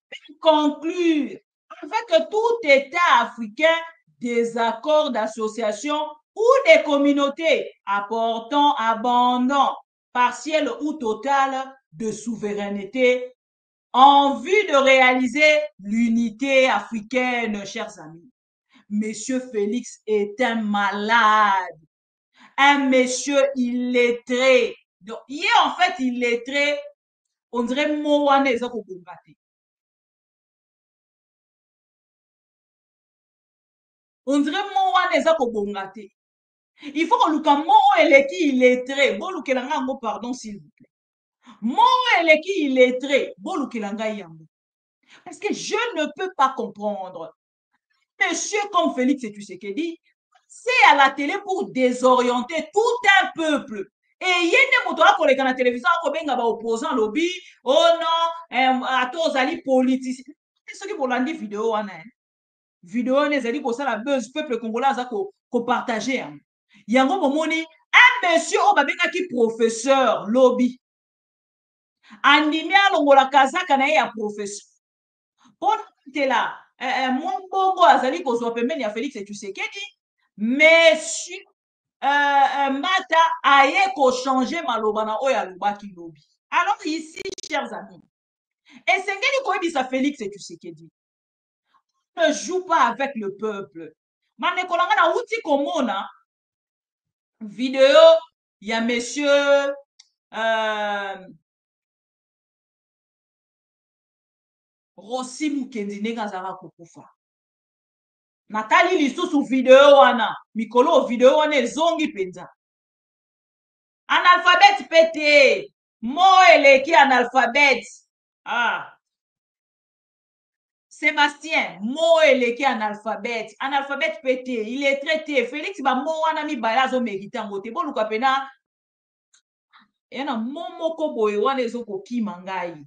peut conclure avec tout État africain des accords d'association ou des communautés apportant abondant partiel ou total de souveraineté en vue de réaliser l'unité africaine, chers amis. Monsieur Félix est un malade, un monsieur illettré. Donc, il est en fait illettré, on dirait Mowane ezako bongate. On dirait Mowane ezako bongate. Il faut que Luka Mo eleki illettré. Bon lukelanga ngo pardon s'il vous plaît. Mo eleki illettré. Bon lukelanga yango. Parce que je ne peux pas comprendre. Monsieur comme Félix Tshisekedi, c'est à la télé pour désorienter tout un peuple. Et yende moto akoleka na télévision akobenga ba opposant lobby. Oh non, atozali politicien. Ce qui pour landi vidéo wana. Vidéo nezali ko sala buzz peuple congolais azako ko partager. Yango momoni un monsieur o babengaki professeur lobby andimi alongola kazaka na ye ya professeur pona tela mbongo azali kozwa pembeni ya Félix Tshisekedi monsieur Mata aye ko changer maloba na oyo alobaki lobby. Alors ici chers amis, esengeli koyebisa Félix Tshisekedi ne joue pas avec le peuple. Maneko nanga na uti komona vidéo, il y a monsieur Rossi Mukendi Negazara Kokufa. Natali lisusu vidéo wana, mikolo vidéo wana ezongi penza. Analphabète pété, mo eleki analphabète. Ah. Sébastien, mo eleki analphabète, analphabète pété, il est traité. Félix ba mo wana mi balazo mérite ngote. Bon luka pena yana momo ko boye wana ezoko kima ngai.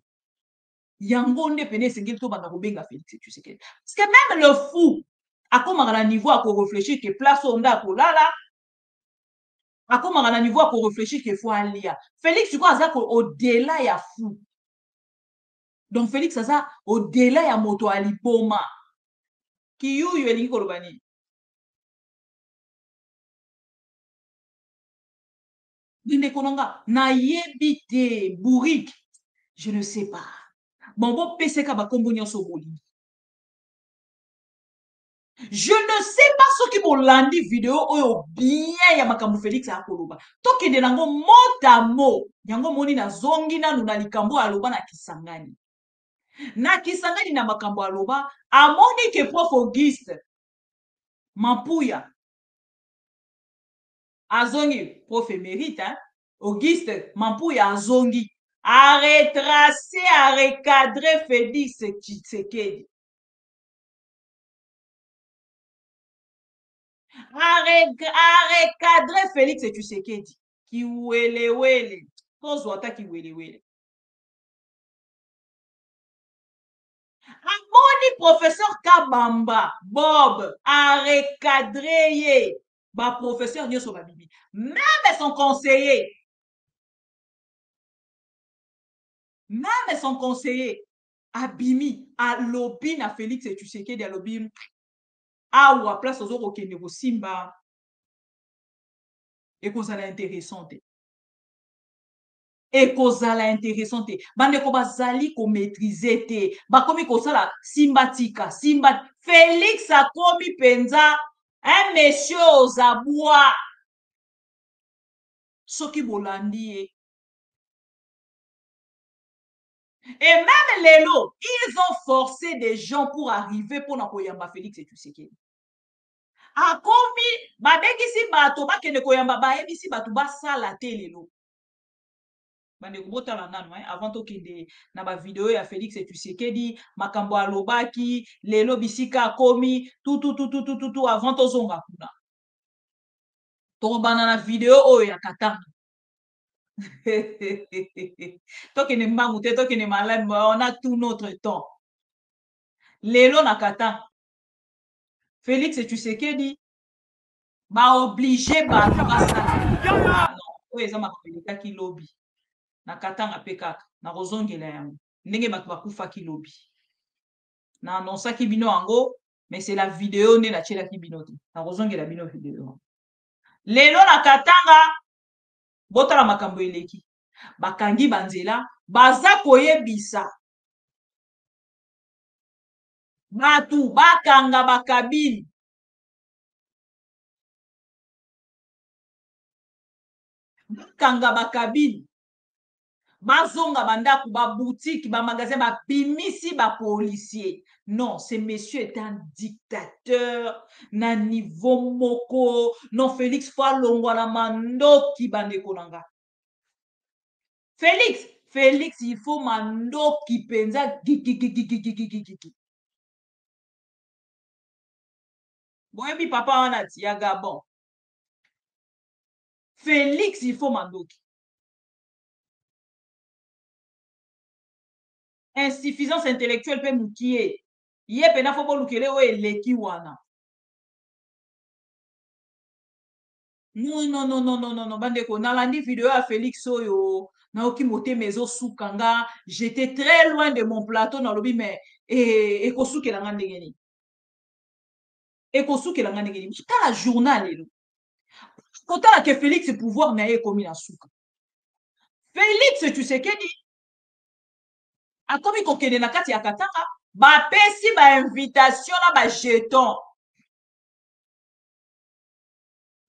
Yango nde pene sengeli to banda ko benga Félix Tshisekedi. Parce que même le fou akomaka na niveau à réfléchir que place onda ko lala. Akomaka na niveau à réfléchir que faut alia. Félix tu crois ça au-delà ya fou. Donc Félix ça au-delà ya moto alipoma. Kiyuyu elingi kolobani. Dinde konanga na yebite bourrique. Je ne sais pas. Bon bon PCK ba kombo nyonso boli. Je ne sais pas ce qui bolandi vidéo oyo bien ya makambo Félix akoloba. Toke de nango motamo. Yango moni na zongi na nuna likambo aloba na Kisangani. Na Kisangani na makambo aloba amoni ke prof Auguste Mampuya azongi prof émérite hein? Auguste Mampuya azongi a retracé a recadrer Félix Tshisekedi a recadrer Félix Tshisekedi ki wele kozwata ki wele Amoni professeur Kabamba, Bob, a recadré ba professeur Nyoso Babibi. Même son conseiller, Abimi, a lobby na Félix et Tshisekedi a lobby. Awa place aux autres qui ne simba. Et qu'on ça intéressante. Ekozala intéressante bande ko bazali ko maîtriser te bakomi ko sala simbatika simba Félix akomi penza un monsieur aux abois soki bolandi et même lelo ils ont forcé des gens pour arriver pour na koyamba Félix et Tshisekedi akomi babekisi bato bakende koyamba bayebisi bato basala te lelo bande kobotala nanu avant tokende na bavideo ya Félix et Tshisekedi makambo alobaki lelo bisika akomi tutu avant tozonga kuna tokobana na video oyo ya Katanga tokende mbangu te tokende malamu on a tout notre temps lelo na Katanga Félix et Tshisekedi baoblige bato basala oyo eza makambo elekaki lobi na Katanga pe kaka na kozongela yango ndenge bato bakufaki lobi na annonsaki bino yango mais c'est la vidéo nde natielaki bino te na kozongela bino vidéo lelo na Katanga botala makambo eleki bakangi banzela baza koyebisa bato bakanga bakabili bazonga bandako baboutique bamagasin bapimisi bapolicier non ce monsieur est un dictateur na niveau moko non Félix fo alongwa na mandoki bandeko nanga Félix il faut mandoki penza gigigigigigigigi boyebi papa wana ti ya Gabon Félix il faut mandoki insuffisance intellectuelle pe mukie ye pena fo bolukele o eleki wana non bandeko nalandi video ya Félix oyo naoki motema ezosukanga j'étais très loin de mon plateau nalobi mais ekosukelanga ndenge nini tala journal lelo kotala ke Félix pouvoir na ye ekomi na suka Félix Tshisekedi akomi kokende na kati ya Katanga bapesi bainvitation na bajeton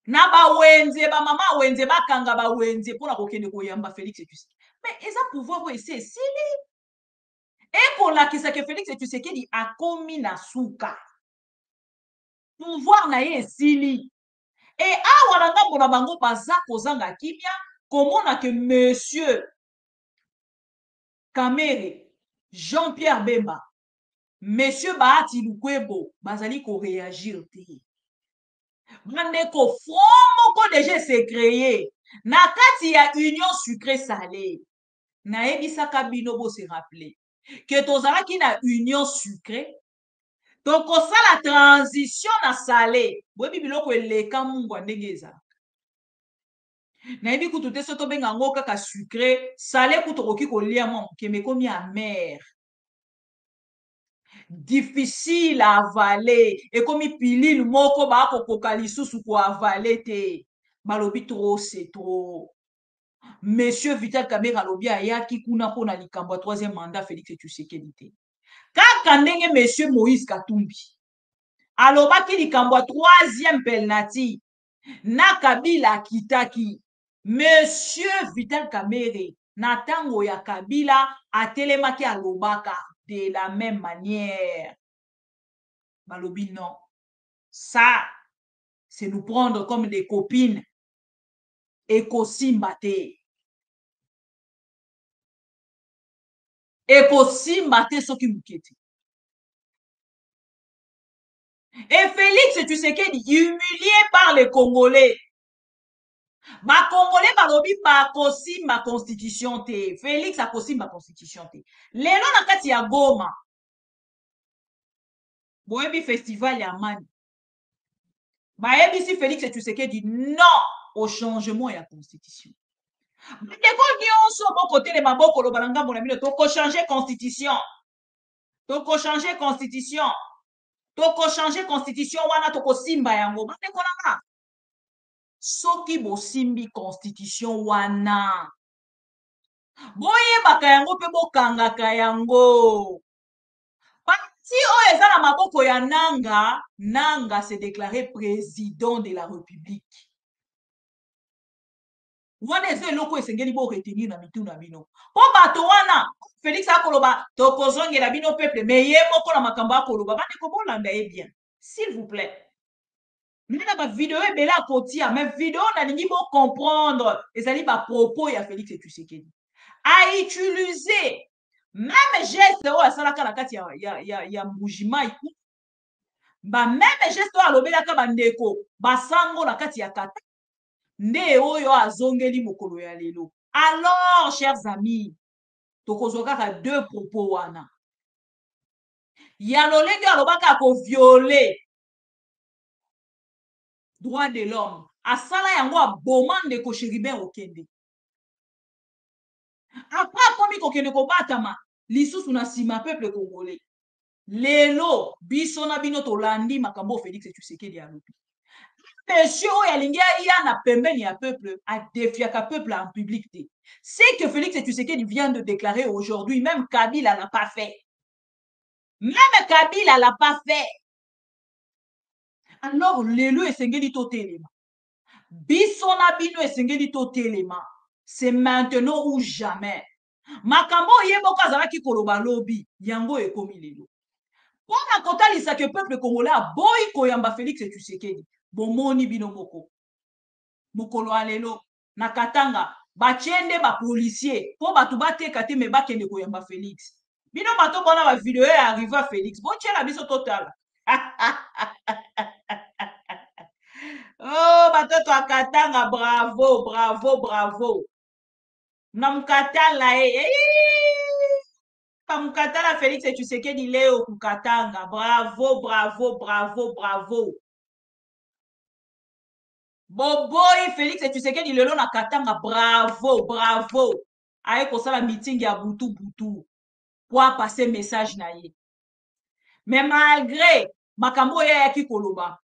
na bawenze bamama wenze bakanga bawenze mpona kokende koyamba Félix Tshisekedi mais eza pouvoir oyo esi esili ekolakisa ke Félix Tshisekedi akomi na suka pouvoir na ye esili e awa na ngambo na bango baza kozanga kimia komona ke monsieur Kamere Jean-Pierre Bemba monsieur Bahati Lukwebo bazali ko réagir te bandeko front moko déjà se créé na kati ya union sucré salé nayebisaka bino bo se rappeler que tozalaki na union sucré tokosala transition na salé boyebi biloko eleka mungwa ndenge ezalaka nayebi kutu te so tobenga yango kaka sucré salé kutu okoki kolia mwa moke mekomi amer difficile à avaler ekomi pilule moko bakokoka lisusu koavale te balobi trop c'est trop monsieur Vital Kamerhe alobi ayaki kuna mpona likambo ya 3e mandat Félix Tshisekedi te kaka ndenge monsieur Moïse Katumbi alobaki likambo ya 3e pelnati na Kabila akitaki monsieur Vital Kamerhe na ntango ya Kabila atelemaki alobaka de la même manière balobi non ça c'est nous prendre comme des copines ekosimba te soki muketi et Félix Tshisekedi humilié par les Congolais Congolais balobi bakosimba constitution te Félix akosimba constitution te lelo na kati ya Goma boyebi festival ya mani bayebisi Félix Tshisekedi non au changement ya constitution. Ndeko nyonso bokotelema bokoloba na ngambo na bino tokochanger constitution, tokochanger constitution, tokochanger constitution wana tokosimba yango. Bandeko nanga soki bosimbi constitution wana boyebaka yango mpe bokangaka yango. Parti oyo eza na maboko ya Nanga, Nanga s'est déclaré président de la République. Wana eza eloko esengeli bo retenir na mitu na bino. Po bato wana Félix akoloba tokozongela bino peuple mais ye moko na makambo akoloba bandeko bolanda ye bien s'il vous plaît. Nana ba vidéo ebele akotia mais vidéo nalingi bo comprendre ezali ba propos ya Félix Tshisekedi a utiliser même geste oyo asalaka na kati ya Mbujimai ba même geste oyo alobelaka bandeko basango na kati ya kata nde oyo azongeli mokolo ya lelo. Alors chers amis tokozwa kaka deux propos wana ya lolenge alobaka ko violer droit de l'homme asala yango aboma ndeko Chéribin Okende après akomi kokende kobatama lisusu na sima peuple congolais lelo biso na bino tolandi makambo Félix Tshisekedi alobi monsieur oyo alingi ya na pembeni ya peuple adefiaka peuple en public te. C'est que Félix Tshisekedi vient de déclarer aujourd'hui, même Kabila l'a pas fait. Même Kabila l'a pas fait. Alors lelo esengeli to telema biso na bino esengeli to telema. C'est maintenant ou jamais. Makambo yeboko azalaki koloba lobi yango ekomi lelo. Pona kotalisa que peuple congolais a boyi koyamba Félix Tshisekedi bomoni bino moko mokolo alelo na Katanga bachende ba policier po batu bateka te me bakende koyamba Félix bino bato bona ba vidéo ya arrivé à Félix bochela biso total. Oh batoto akatanga bravo bravo bravo namkatala pamkatala Félix Tshisekedi leo kukatanga bravo bravo bravo bravo boboy Félix Tshisekedi lelo na Katanga bravo bravo aye kosala meeting ya butu butu pour passer message na ye mais malgré makambo ya ki koloba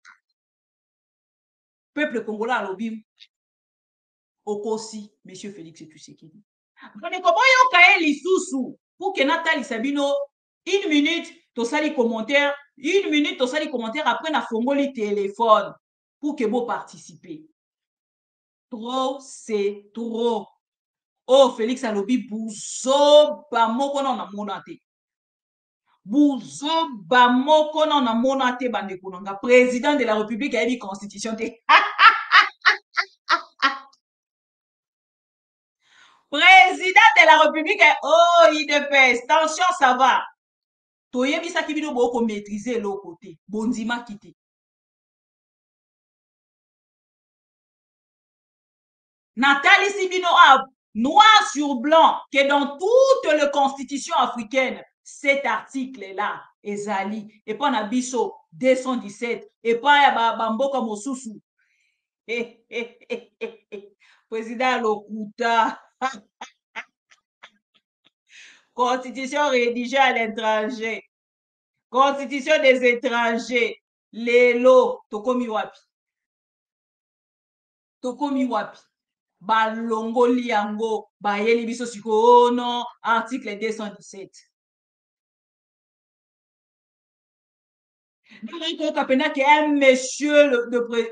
peuple congolais alobi okosi monsieur Félix Tshisekedi ndeko boyo kaye lisusu pour que natalisa bino une minute tosali commentaire après na fongoli téléphone pour que vous participez. Trop c'est trop. Oh Félix alobi buzo bamoko na monate. Buzo bamoko na monate bandeko nanga président de la République a dit constitution te. Président de la République, oh, IDPS, tension, ça va. Toyebi sa kibino boko maîtriser l'autre côté. Bondima kité. Nathalie Sibino a noir sur blanc que dans toute la constitution africaine, cet article-là, ezali, et pas na biso 217, et pas bamboka mosusu. Président Lokuta. Constitution rédigée à l'étranger. Constitution des étrangers. Lelo. Tokomi wapi. Tokomi wapi. Balongo liango. Bayeli biso siko. Oh non. Article 217.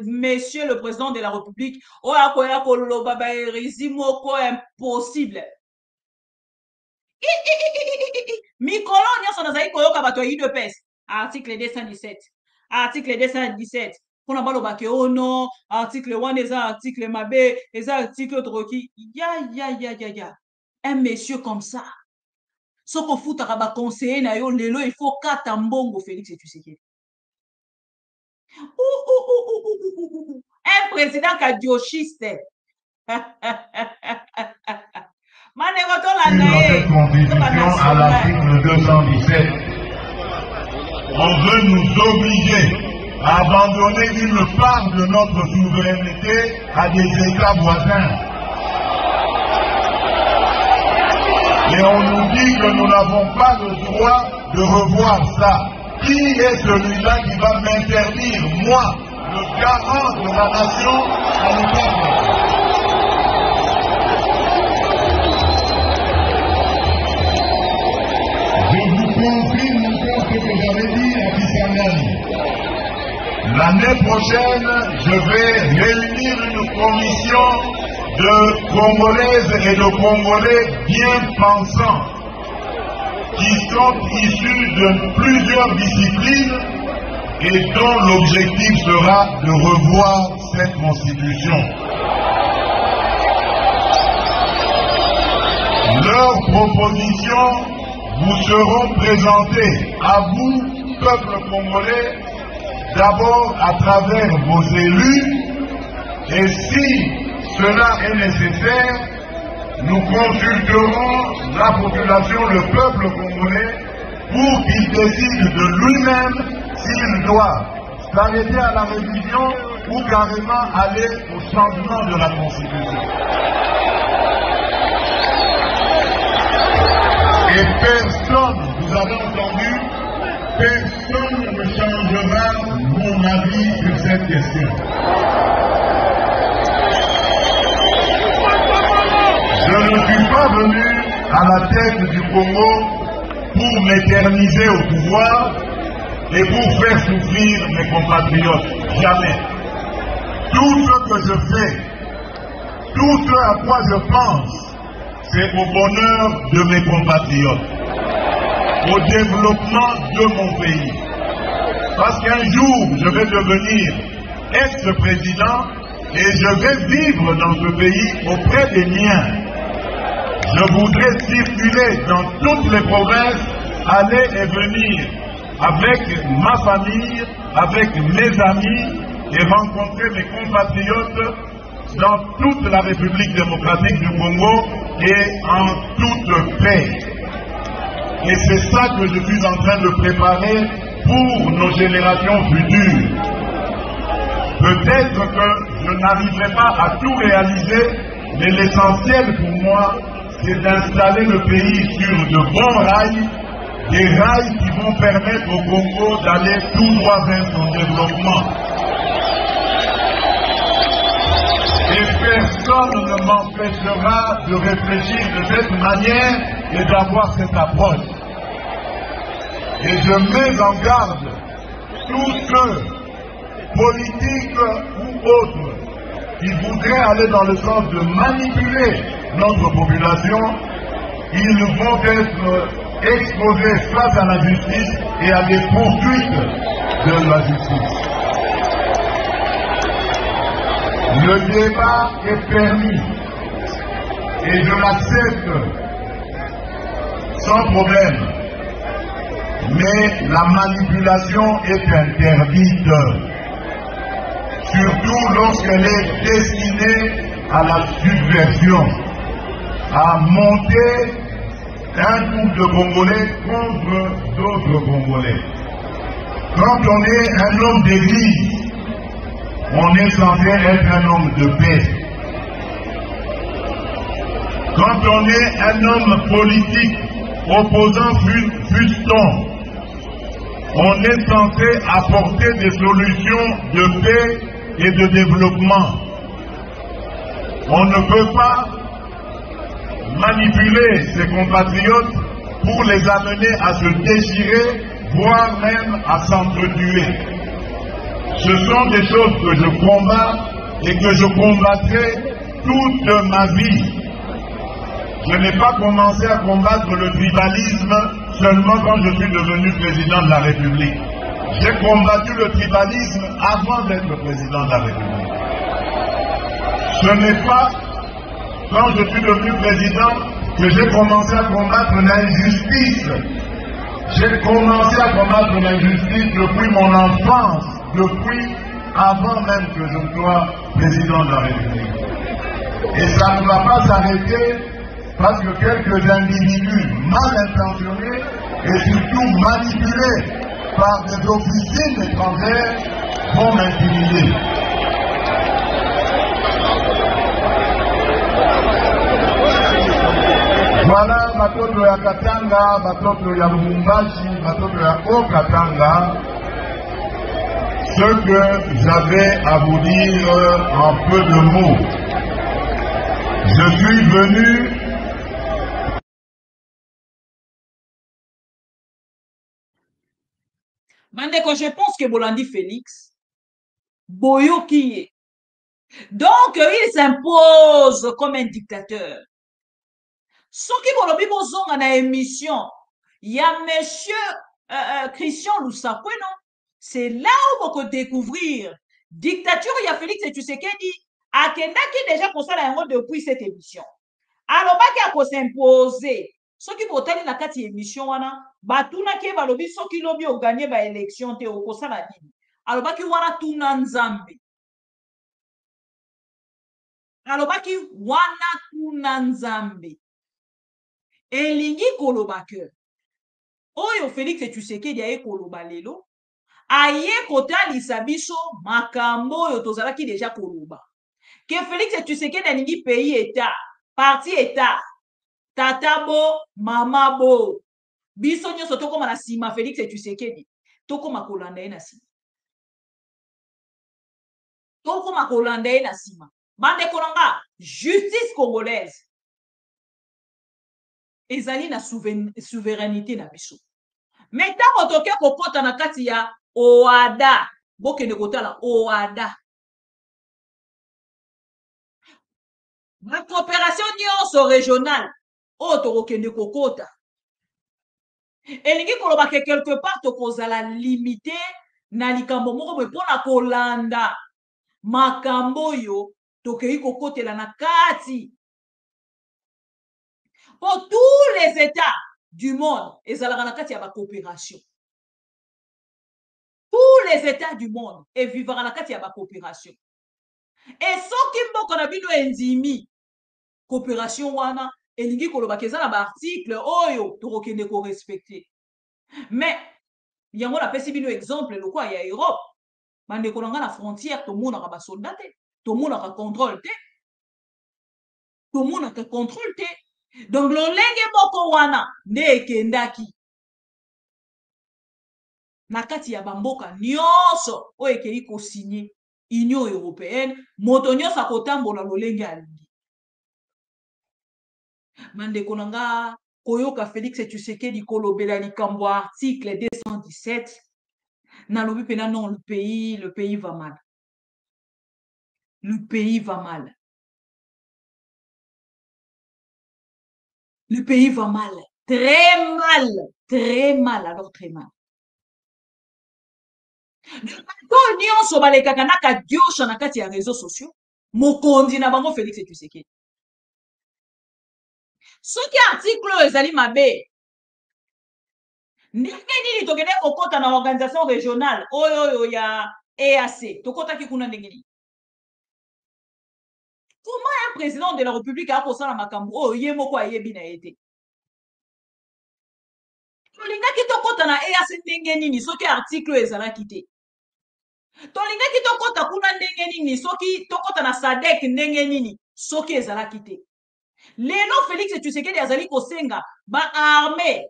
Monsieur le président de la République. Oh, akoya koloba ba rizimoko impossible. Mikolo nyonso nazali koyoka bato ya IDPS article 217 article 217 pona baloba ke oh non article 1 eza article mabe eza article troki ya un monsieur comme ça soko futaka ba conseiller na yo lelo il faut kata mbongo Félix Tshisekedi un président cadiochiste. Dans cette constitution, à l'article 217, on veut nous obliger à abandonner une part de notre souveraineté à des États voisins. Et on nous dit que nous n'avons pas le droit de revoir ça. Qui est celui-là qui va m'interdire, moi, le garant de la nation, à ne pas faire? Je vous confirme encore ce que j'avais dit à Kisangani. L'année prochaine, je vais réunir une commission de Congolaises et de Congolais bien pensants qui sont issus de plusieurs disciplines et dont l'objectif sera de revoir cette constitution. Leurs propositions vous seront présentées à vous, peuple congolais, d'abord à travers vos élus, et si cela est nécessaire, nous consulterons la population, le peuple congolais, pour qu'il décide de lui-même s'il doit s'arrêter à la révision ou carrément aller au changement de la Constitution. Et personne, vous avez entendu, personne ne changera mon avis sur cette question. Je ne suis pas venu à la tête du Congo pour m'éterniser au pouvoir et pour faire souffrir mes compatriotes. Jamais. Tout ce que je fais, tout ce à quoi je pense, c'est au bonheur de mes compatriotes, au développement de mon pays. Parce qu'un jour, je vais devenir ex-président et je vais vivre dans ce pays auprès des miens. Je voudrais circuler dans toutes les provinces, aller et venir avec ma famille, avec mes amis et rencontrer mes compatriotes dans toute la République démocratique du Congo et en toute paix. Et c'est ça que je suis en train de préparer pour nos générations futures. Peut-être que je n'arriverai pas à tout réaliser, mais l'essentiel pour moi, c'est d'installer le pays sur de bons rails, des rails qui vont permettre au Congo d'aller tout droit vers son développement. Et personne ne m'empêchera de réfléchir de cette manière et d'avoir cette approche. Et je mets en garde tous ceux, politiques ou autres, qui voudraient aller dans le sens de manipuler notre population. Ils vont être exposés face à la justice et à des poursuites de la justice. Le débat est permis et je l'accepte sans problème, mais la manipulation est interdite, surtout lorsqu'elle est destinée à la subversion, à monter un groupe de Congolais contre d'autres Congolais. Quand on est un homme d'église, on est censé être un homme de paix. Quand on est un homme politique, opposant fût-on, on est censé apporter des solutions de paix et de développement. On ne peut pas manipuler ses compatriotes pour les amener à se déchirer, voire même à s'entretuer. Ce sont des choses que je combats et que je combattrai toute ma vie. Je n'ai pas commencé à combattre le tribalisme seulement quand je suis devenu président de la République. J'ai combattu le tribalisme avant d'être président de la République. Ce n'est pas quand je suis devenu président que j'ai commencé à combattre l'injustice. J'ai commencé à combattre l'injustice depuis mon enfance, depuis avant même que je sois président de la République. Et ça ne va pas s'arrêter parce que quelques individus mal intentionnés et surtout manipulés par des officines étrangères vont m'intimider. Voilà batoto ya Katanga, batoto ya Lubumbashi, batoto ya Haut-Katanga, ce que j'avais à vous dire en peu de mots. Je suis venu Mandeko, je pense que Bolandi Félix, Boyoki, donc il s'impose comme un dictateur. Ce qui bolobi bozonga na émission, il y a monsieur Christian Lusakwe, non? C'est là où on peut découvrir dictature, il y a Félix et Tshisekedi, akendaki déjà kosala yango depuis cette émission. Alors, baki ako s'imposer. Ce qui botali na kati émission wana, batuna ke balobi soki lobi o gagner ba élection te o kosala nini. Alors baki wana tuna nzambe. Alors baki wana tuna nzambe. Elingi koloba ke. Oyo Félix et Tshisekedi aye koloba lelo. Aye kotalisa biso makambo oyo tozalaki déjà koloba. Que Félix et Tshisekedi alingi pays état, parti état. Tata bo, mama bo. Biso nyonso tokoma na sima Félix et Tshisekedi. Tokoma kolanda ye na sima. Tokoma kolanda ye na sima. Bande kolanga, justice congolaise. Ezali na souveraineté na biso. Mais tango toke kokota na kati ya OADA. Bokende kotala OADA. La coopération nyonso régionale. Tokende kokota. Elingi koloba ke quelque part tokozala limité na likambo moko boye pona kolanda makambo yo tokei kokotela na kati. Pour tous les États du monde, ezalaka na kati ya ba coopération. Tous les États du monde et vivra na kati ya ba coopération. Et soki mboko na bino endimi coopération wana elingi koloba kezala ba article oyo tokokende ko respecter. Mais yango na pesi bino exemple le quoi ya Europe bande kolanga na frontière to mona ba soldat te to mona ka contrôle te to mona ka contrôle te donc lolenge moko wana nde ekendaki na kati ya bamboka nyonso oyo ekei ko signer Union européenne moto nyonso akotambola lolenge alingi. Bande kolanga koyoka Félix et Tshisekedi kolobela likambo article 217 na lobi pena non le pays va mal. Le pays va mal. Le pays va mal. Très mal. Très mal. Alors très mal. To nyonso balekaka na kadiosha na kati ya réseaux sociaux. Mokonzi na bango Félix et Tshisekedi. Soki article ezali mabe. Ndenge nini tokende kokota na organisation régionale oyo ya EAC. Tokota ki kuna ndenge nini? Comment un président de la République a kosala makambo oyo ye moko ayebi na yete? Tolingaki tokota na EAC ndenge nini soki article ezalaki te? Tolingaki tokota kuna ndenge nini soki tokota na SADC ndenge nini soki ezalaki te? Lelo Félix Tshisekedi azali kosenga ba armée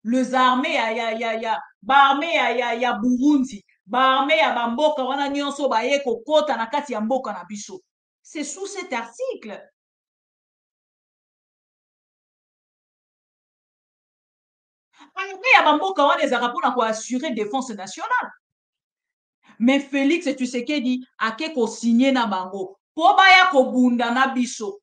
les armées ya Burundi, ba armée ya bamboka wana nyonso baye kokota na kati ya mboka na biso. C'est sous cet article. Armée ya bamboka wana ezaka pona ko assurer défense nationale. Mais Félix Tshisekedi ake ko signer na bango po baya ko bunda na biso.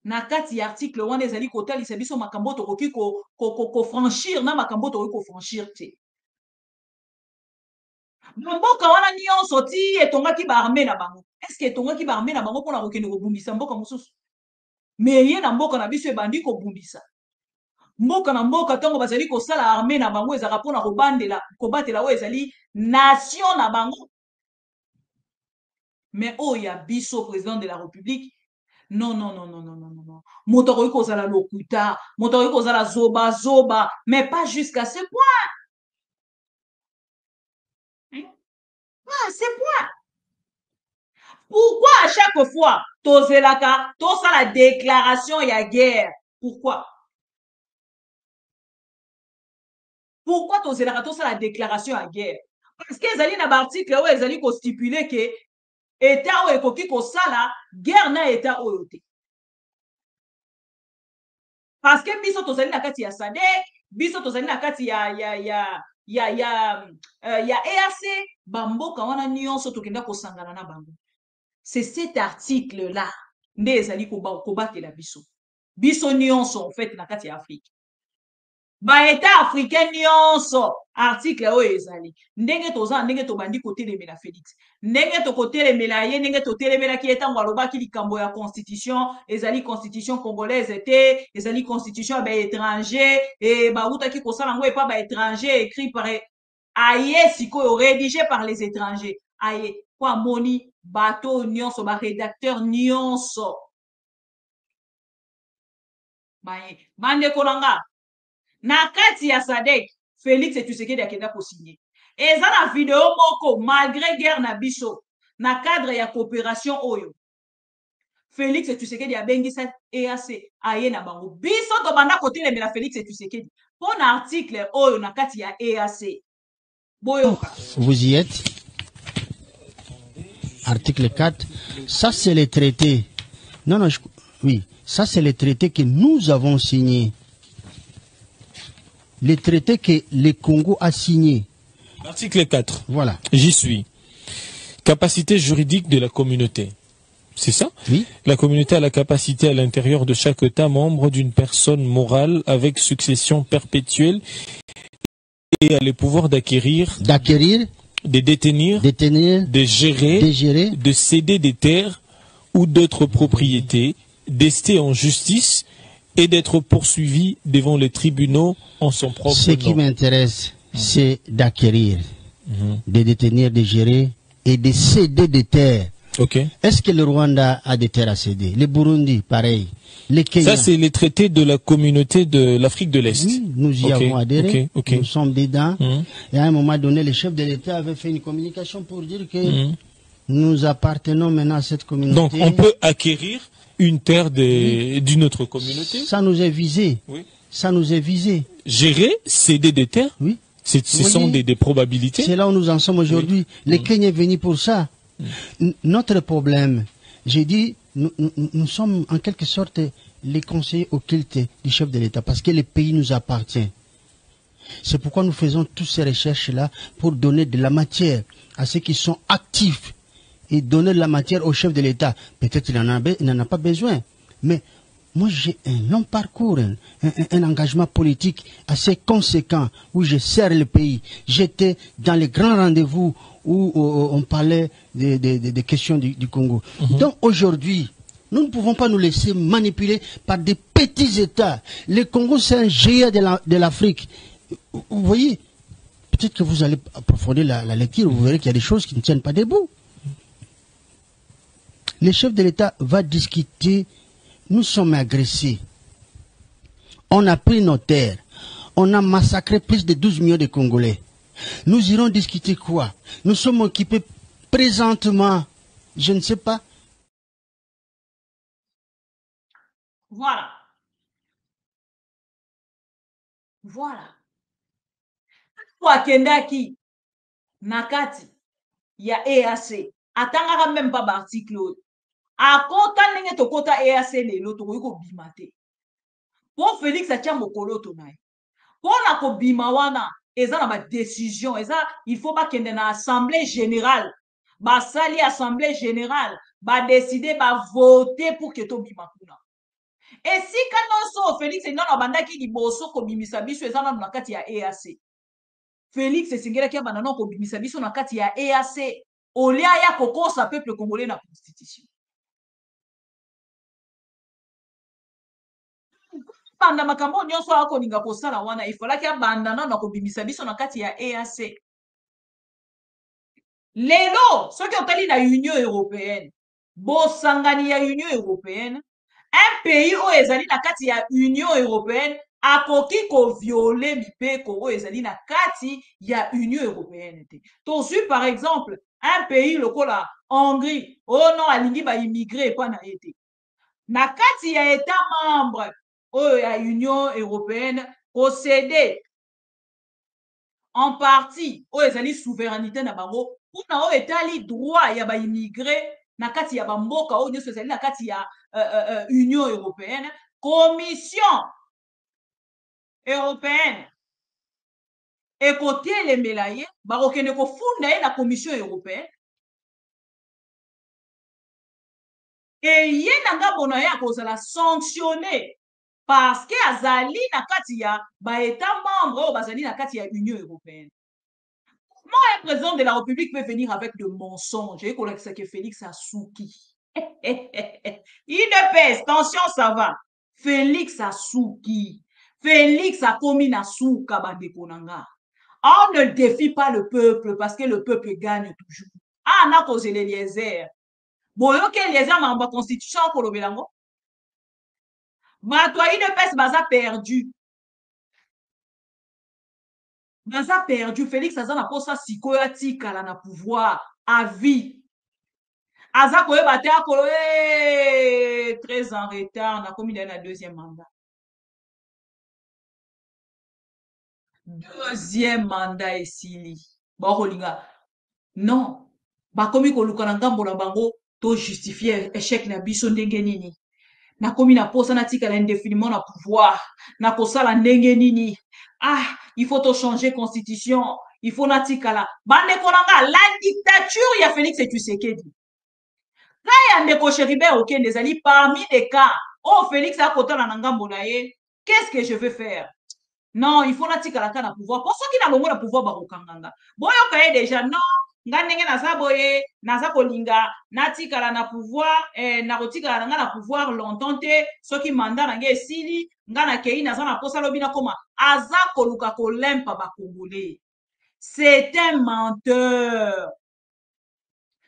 Na kati ya article wana ezali kotalisa biso makambo tokoki ko franchir na makambo tokoki ko franchir te. Mboka wana nyonso ti etongaki ba armée na bango. Est-ce que etongaki ba armée na bango pona kokende kobundisa mboka mosusu? Mais ye na mboka na biso ebandi kobundisa. Mboka na mboka tango bazali kosala armée na bango ezaka pona kobatela oyo ezali nation na bango. Mais oyo ya biso président de la République Non, non, non, non, non, non, non, non. Moto akoki kozala lokuta, moto akoki kozala zoba zoba, mais pas jusqu'à ce point. Hein? Pas à ce point. Pourquoi à chaque fois, tozelaka, tosa la déclaration ya guerre? Pourquoi? Pourquoi tozelaka, tosa la déclaration ya guerre? Parce que ezali na ba article oyo ezali ko stipuler que état oyo ekoki kosala guerre na état oyo te. Parce que biso tozali na kati ya SADC, biso tozali na kati ya EAC, bamboka wana nyonso tokenda kosangana na bango. C'est cet article-là nde ezali kobatela biso. Biso nyonso en fait na kati ya Afrique. Ba état africain nyonso article oyo ezali. Ndenge toza ndenge tobandi kotelemela Félix. Ndenge tokotelemela ye ndenge totelemelaki etango alobaki likambo ya constitution, ezali constitution congolaise te, ezali constitution ba étranger et ba utaki kosala ngo epa ba étranger écrit par aye sikoyo rédigé par les étrangers. Aye kwa moni bateau nyonso ba rédacteur nyonso. Baye bande kolanga na kati ya SADC Félix Tshisekedi akenda kosigner. Eza na vidéo moko malgré guerre na biso na cadre ya coopération oyo. Félix Tshisekedi abengisa EAC aye na bango. Biso to banda kotelemela Félix Tshisekedi. Pour article oyo na kati ya EAC. Boyoka. Vous y êtes. Article 4. Ça c'est le traité. Non, non, oui. Ça c'est le traité que nous avons signé. Le traité que le Congo a signé. Article 4. Voilà. J'y suis. Capacité juridique de la communauté. C'est ça? Oui. La communauté a la capacité à l'intérieur de chaque État membre d'une personne morale avec succession perpétuelle et a le pouvoir d'acquérir, de détenir, de gérer, de céder des terres ou d'autres propriétés, d'ester en justice et d'être poursuivi devant les tribunaux en son propre nom. Ce qui m'intéresse, c'est d'acquérir, de détenir, de gérer et de céder des terres. Okay. Est-ce que le Rwanda a des terres à céder? Le Burundi, pareil. Le Kenya. Ça, c'est les traités de la communauté de l'Afrique de l'Est. Oui, nous y avons adhéré. Nous sommes dedans. Et à un moment donné, le chef de l'État avait fait une communication pour dire que nous appartenons maintenant à cette communauté. Donc, on peut acquérir une terre d'une autre communauté. Ça nous est visé. Oui. Ça nous est visé. Gérer, céder des terres. Oui. Ce sont des probabilités. C'est là où nous en sommes aujourd'hui. Le Kenya est venu pour ça. Notre problème, j'ai dit, nous sommes en quelque sorte les conseillers occultes du chef de l'État parce que le pays nous appartient. C'est pourquoi nous faisons toutes ces recherches-là pour donner de la matière à ceux qui sont actifs et donner de la matière au chef de l'État. Peut-être qu'il n'en a pas besoin, mais moi j'ai un long parcours, un engagement politique assez conséquent où je sers le pays. J'étais dans les grands rendez-vous où on parlait des questions du Congo. Donc aujourd'hui, nous ne pouvons pas nous laisser manipuler par des petits États. Le Congo, c'est un géant de l'Afrique. Vous voyez, peut-être que vous allez approfondir la lecture, vous verrez qu'il y a des choses qui ne tiennent pas debout. Le chef de l'État va discuter, nous sommes agressés. On a pris nos terres. On a massacré plus de 12 millions de Congolais. Nous irons discuter quoi? Nous sommes occupés présentement, je ne sais pas. Voilà. Voilà. Wakendaki nakati ya EAC atangaka même pas l'article akota ndenge tokota EAC lelo tokoki kobima te po Félix atia mokolo to naye pona kobima wana eza na ba décision eza il faut bakende na assemblée générale basali assemblée générale ba décider ba voter pour que tobima kuna. Et si quand Félix est dans la bande qui dit bosso kobimisa biso eza na nakati ya EAC. Félix esengela kia banana kobimisa biso nakati ya EAC olia ya kokosa peuple congolais na constitution. Banda makambo nyonso akoninga kosala wana ifalaki abandana na kobimisa biso nakati ya EAC. Lelo soki otali na Union européenne bosangani ya Union européenne, un pays oyo ezali na kati ya Union européenne akoki ko violer mipeko oyo ezali na kati ya Union européenne te. Tozwi par exemple un pays lokola Hongrie, oh non alingi ba immigré pa na ete. Na kati ya état membre oyo ya Union européenne possédé en partie oyo ezali souveraineté na bango mpona oyo etali droit ya ba immigré na kati ya bamboka oyo nyonso ezali na kati ya Union européenne, Commission européenne ekotelemela ye bakokende kofunda ye na Commission européenne ye na ngambo na ye akozala sanctionné parce que azali na kati ya baétat membre oyo bazali na kati ya Union européenne. Comment un président de la République peut venir avec de mensonges et kolakisa que Félix Asuki UDPS, tension ça va. Félix Asuki, Félix a commis na souka bandeko nanga. On ne défie pas le peuple parce que le peuple gagne toujours. Ah, on a causé l'Eliezer. Boyo ke Eliezer mamba constitution kolobelango. Matoi de pes baza perdu. Baza perdu. Félix aza na posa sikoyo atikala na pouvoir à vie. Aza koye bate akolo très en retard na komi na deuxième mandat. Deuxième mandat esili. Bakolinga. Non. Bakomi koluka na ngambo na bango to justifier échec na biso ndenge nini. Na komi na posa na tika la indéfiniment na pouvoir. Na kosala ndenge nini. Ah, il faut to changer constitution. Il faut na tika la. Bande konanga la dictature ya Félix Tshisekedi. Kaya ndeko Chéribert Okende ezali parmi les cas. Oh Félix a kotala na ngambo na ye. Qu'est-ce que je vais faire? Non, il faut na tika la kana pouvoir. Pour ceux qui na longo na pouvoir bakokanganga. Boyo kaye déjà non. Nga ndenge naza boye naza kolinga natikala na pouvoir nakotikala nga na pouvoir longtemps te soki mandat na nge esili nga na kei naza na posa lobi na koma aza koluka kolempa ba Congolais. C'est un menteur.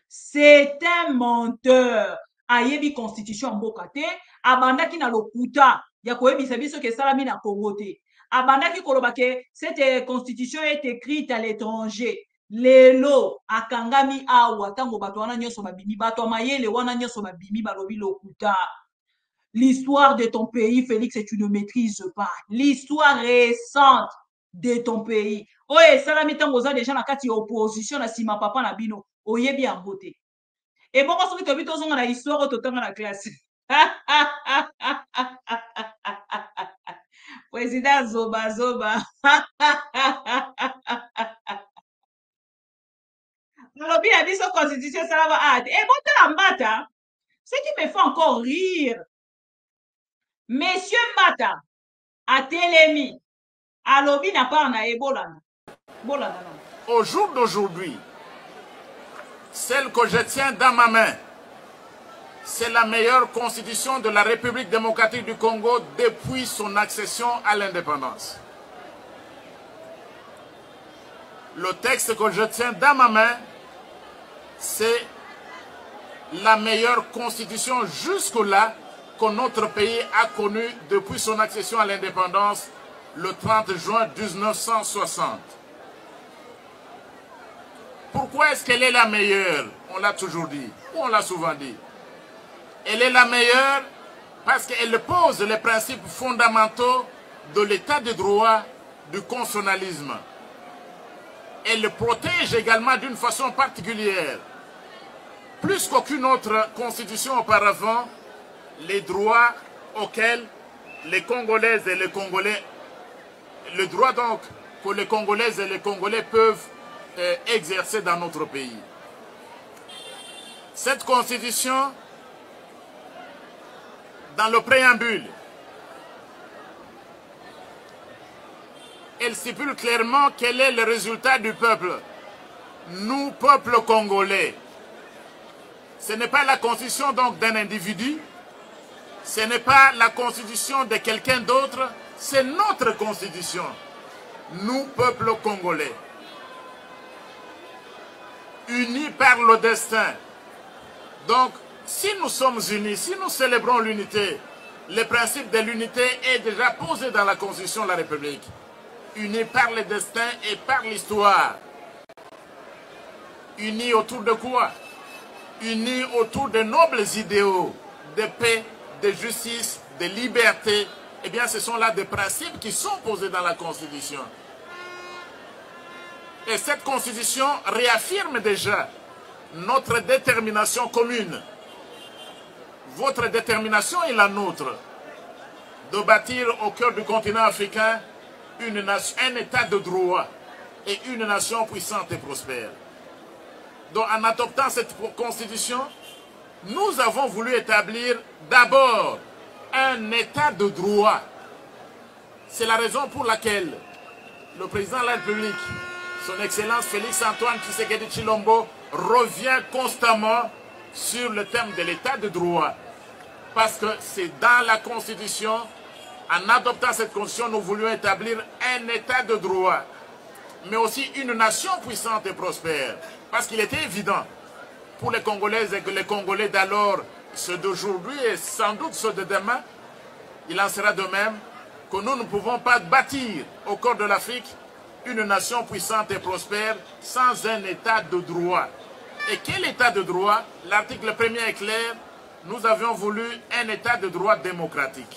C'est un menteur. Ayebi constitution mboka te abandaki na lokuta ya koyebisa biso ke salami na Congo te. Abandaki koloba ke cette constitution est écrite à l'étranger. Lelo akangami awa tango bato wana nyonso babimi bato mayele wana nyonso babimi balobi lokuta. L'histoire de ton pays, Félix, tu ne maîtrises pas. L'histoire récente de ton pays. Oye salami tango za déjà na kati opposition na sima papa na bino oyebi ambote. Et bon soki tobi tozonga na histoire totanga na classe. Président Zoba Zoba. Lobi a dit son constitution, ça va hâte. Et bon, Mbata, ce qui me fait encore rire, Monsieur Mbata, à Télémi, à Lobi n'a pas en Ebola. Au jour d'aujourd'hui, celle que je tiens dans ma main, c'est la meilleure constitution de la République démocratique du Congo depuis son accession à l'indépendance. Le texte que je tiens dans ma main, c'est la meilleure constitution jusque-là que notre pays a connue depuis son accession à l'indépendance le 30 juin 1960. Pourquoi est-ce qu'elle est la meilleure? On l'a toujours dit, ou on l'a souvent dit. Elle est la meilleure parce qu'elle pose les principes fondamentaux de l'état de droit, du constitutionnalisme. Elle protège également d'une façon particulière, plus qu'aucune autre constitution auparavant, les droits auxquels les Congolaises et les Congolais, le droit donc que les Congolaises et les Congolais peuvent exercer dans notre pays. Cette constitution, dans le préambule, elle stipule clairement quel est le résultat du peuple. Nous, peuple congolais, ce n'est pas la constitution donc d'un individu, ce n'est pas la constitution de quelqu'un d'autre, c'est notre constitution. Nous, peuple congolais, unis par le destin. Donc, Si nous sommes unis, si nous célébrons l'unité, le principe de l'unité est déjà posé dans la Constitution de la République. Unis par le destin et par l'histoire. Unis autour de quoi? Unis autour de nobles idéaux, de paix, de justice, de liberté. Eh bien, ce sont là des principes qui sont posés dans la Constitution. Et cette Constitution réaffirme déjà notre détermination commune. Votre détermination est la nôtre de bâtir au cœur du continent africain un état de droit et une nation puissante et prospère. Donc en adoptant cette constitution, nous avons voulu établir d'abord un état de droit. C'est la raison pour laquelle le président de la République, son Excellence Félix-Antoine Tshisekedi Tshilombo, revient constamment sur le thème de l'état de droit. Parce que c'est dans la Constitution, en adoptant cette Constitution, nous voulions établir un état de droit, mais aussi une nation puissante et prospère. Parce qu'il était évident pour les Congolaises et que les Congolais d'alors, ceux d'aujourd'hui et sans doute ceux de demain, il en sera de même que nous ne pouvons pas bâtir au cœur de l'Afrique une nation puissante et prospère sans un état de droit. Et quel état de droit? L'article 1er est clair, nous avions voulu un état de droit démocratique.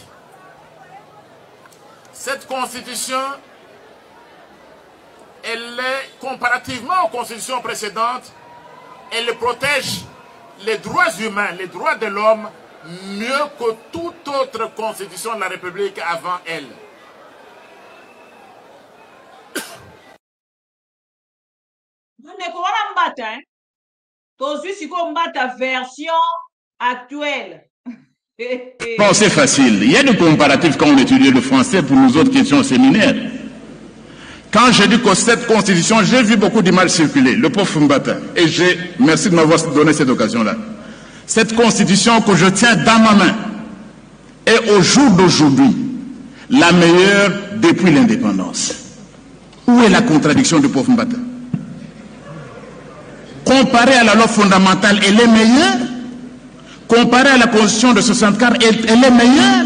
Cette constitution, elle est, comparativement aux constitutions précédentes, elle protège les droits humains, les droits de l'homme, mieux que toute autre constitution de la République avant elle. Version actuelle. Bon, c'est facile. Il y a des comparatifs quand on étudie le français pour nous autres questions au séminaire. Quand j'ai dit que cette constitution, j'ai vu beaucoup d'images circuler, le pauvre Mbata, et merci de m'avoir donné cette occasion-là. Cette constitution que je tiens dans ma main est au jour d'aujourd'hui la meilleure depuis l'indépendance. Où est la contradiction du pauvre Mbata? Comparée à la loi fondamentale, elle est meilleure. Comparée à la constitution de 64, elle est meilleure.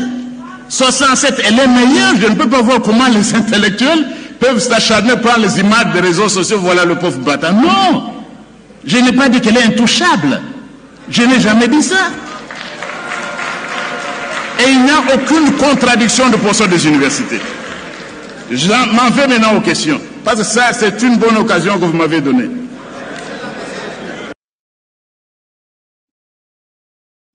67, elle est meilleure. Je ne peux pas voir comment les intellectuels peuvent s'acharner, prendre les images des réseaux sociaux, voilà le pauvre Mbata. Non, je n'ai pas dit qu'elle est intouchable. Je n'ai jamais dit ça. Et il n'y a aucune contradiction de professeurs des universités. Je m'en vais maintenant aux questions. Parce que ça, c'est une bonne occasion que vous m'avez donnée.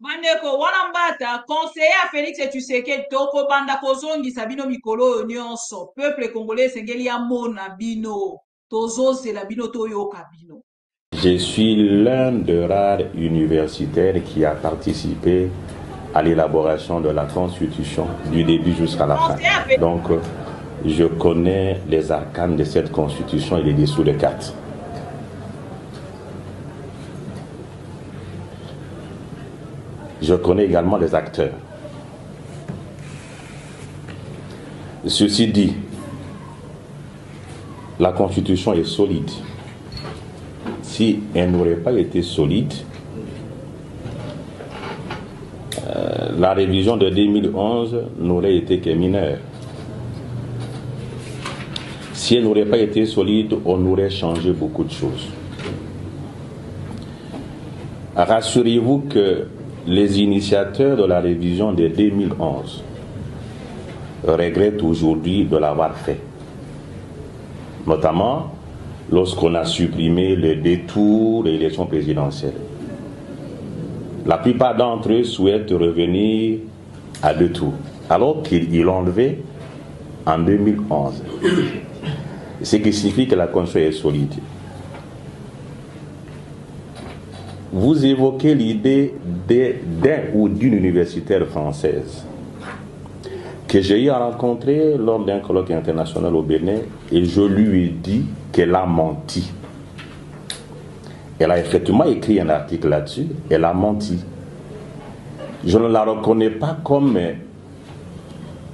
Bandeko Wanambata, conseiller à Félix Tshisekedi toko banda kozongi sabino mikolo nyonso peuple congolais sengeli ya mona bino tozo c'est la bino toyoka bino. Je suis l'un des rares universitaires qui a participé à l'élaboration de la Constitution du début jusqu'à la fin. Donc, je connais les arcanes de cette Constitution et les dessous de cartes. Je connais également les acteurs. Ceci dit, la Constitution est solide. Si elle n'aurait pas été solide, la révision de 2011 n'aurait été que mineure. Si elle n'aurait pas été solide, on aurait changé beaucoup de choses. Rassurez-vous que les initiateurs de la révision de 2011 regrettent aujourd'hui de l'avoir fait. Notamment lorsqu'on a supprimé le détour de l'élection présidentielle. La plupart d'entre eux souhaitent revenir à deux tours, alors qu'ils l'ont enlevé en 2011. Ce qui signifie que la Constitution est solide. Vous évoquez l'idée d'un ou d'une universitaire française que j'ai eu à rencontrer lors d'un colloque international au Bénin et je lui ai dit qu'elle a menti. Elle a effectivement écrit un article là-dessus, elle a menti. Je ne la reconnais pas comme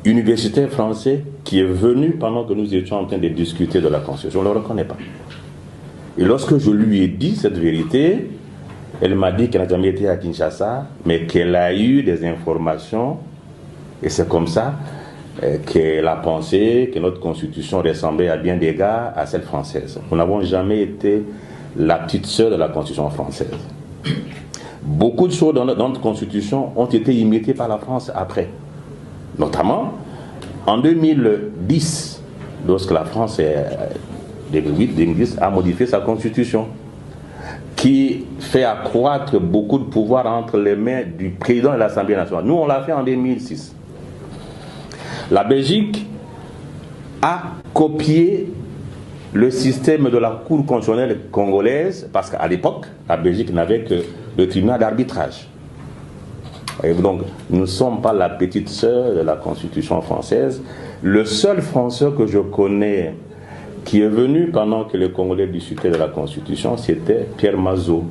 universitaire français qui est venu pendant que nous étions en train de discuter de la Constitution. Je ne le reconnais pas. Et lorsque je lui ai dit cette vérité, Elle m'a dit qu'elle n'a jamais été à Kinshasa, mais qu'elle a eu des informations, et c'est comme ça qu'elle a pensé que notre constitution ressemblait à bien des gars à celle française. Nous n'avons jamais été la petite sœur de la constitution française. Beaucoup de choses dans notre constitution ont été imitées par la France après. Notamment, en 2010, lorsque la France, 2010, a modifié sa constitution, qui fait accroître beaucoup de pouvoir entre les mains du président de l'Assemblée nationale. Nous, on l'a fait en 2006. La Belgique a copié le système de la Cour constitutionnelle congolaise, parce qu'à l'époque, la Belgique n'avait que le tribunal d'arbitrage. Et donc, nous ne sommes pas la petite sœur de la Constitution française. Le seul Français que je connais qui est venu pendant que les Congolais discutaient de la Constitution, c'était Pierre Mazeaud,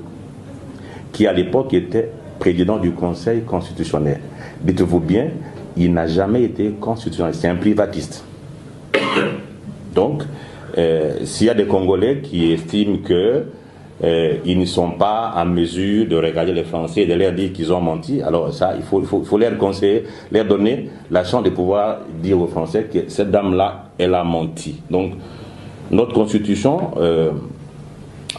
qui à l'époque était président du Conseil constitutionnel. Dites-vous bien, il n'a jamais été constitutionnel, c'est un privatiste. Donc, s'il y a des Congolais qui estiment qu'ils ne sont pas en mesure de regarder les Français et de leur dire qu'ils ont menti, alors ça, il faut leur conseiller, leur donner la chance de pouvoir dire aux Français que cette dame-là, elle a menti. Donc, notre constitution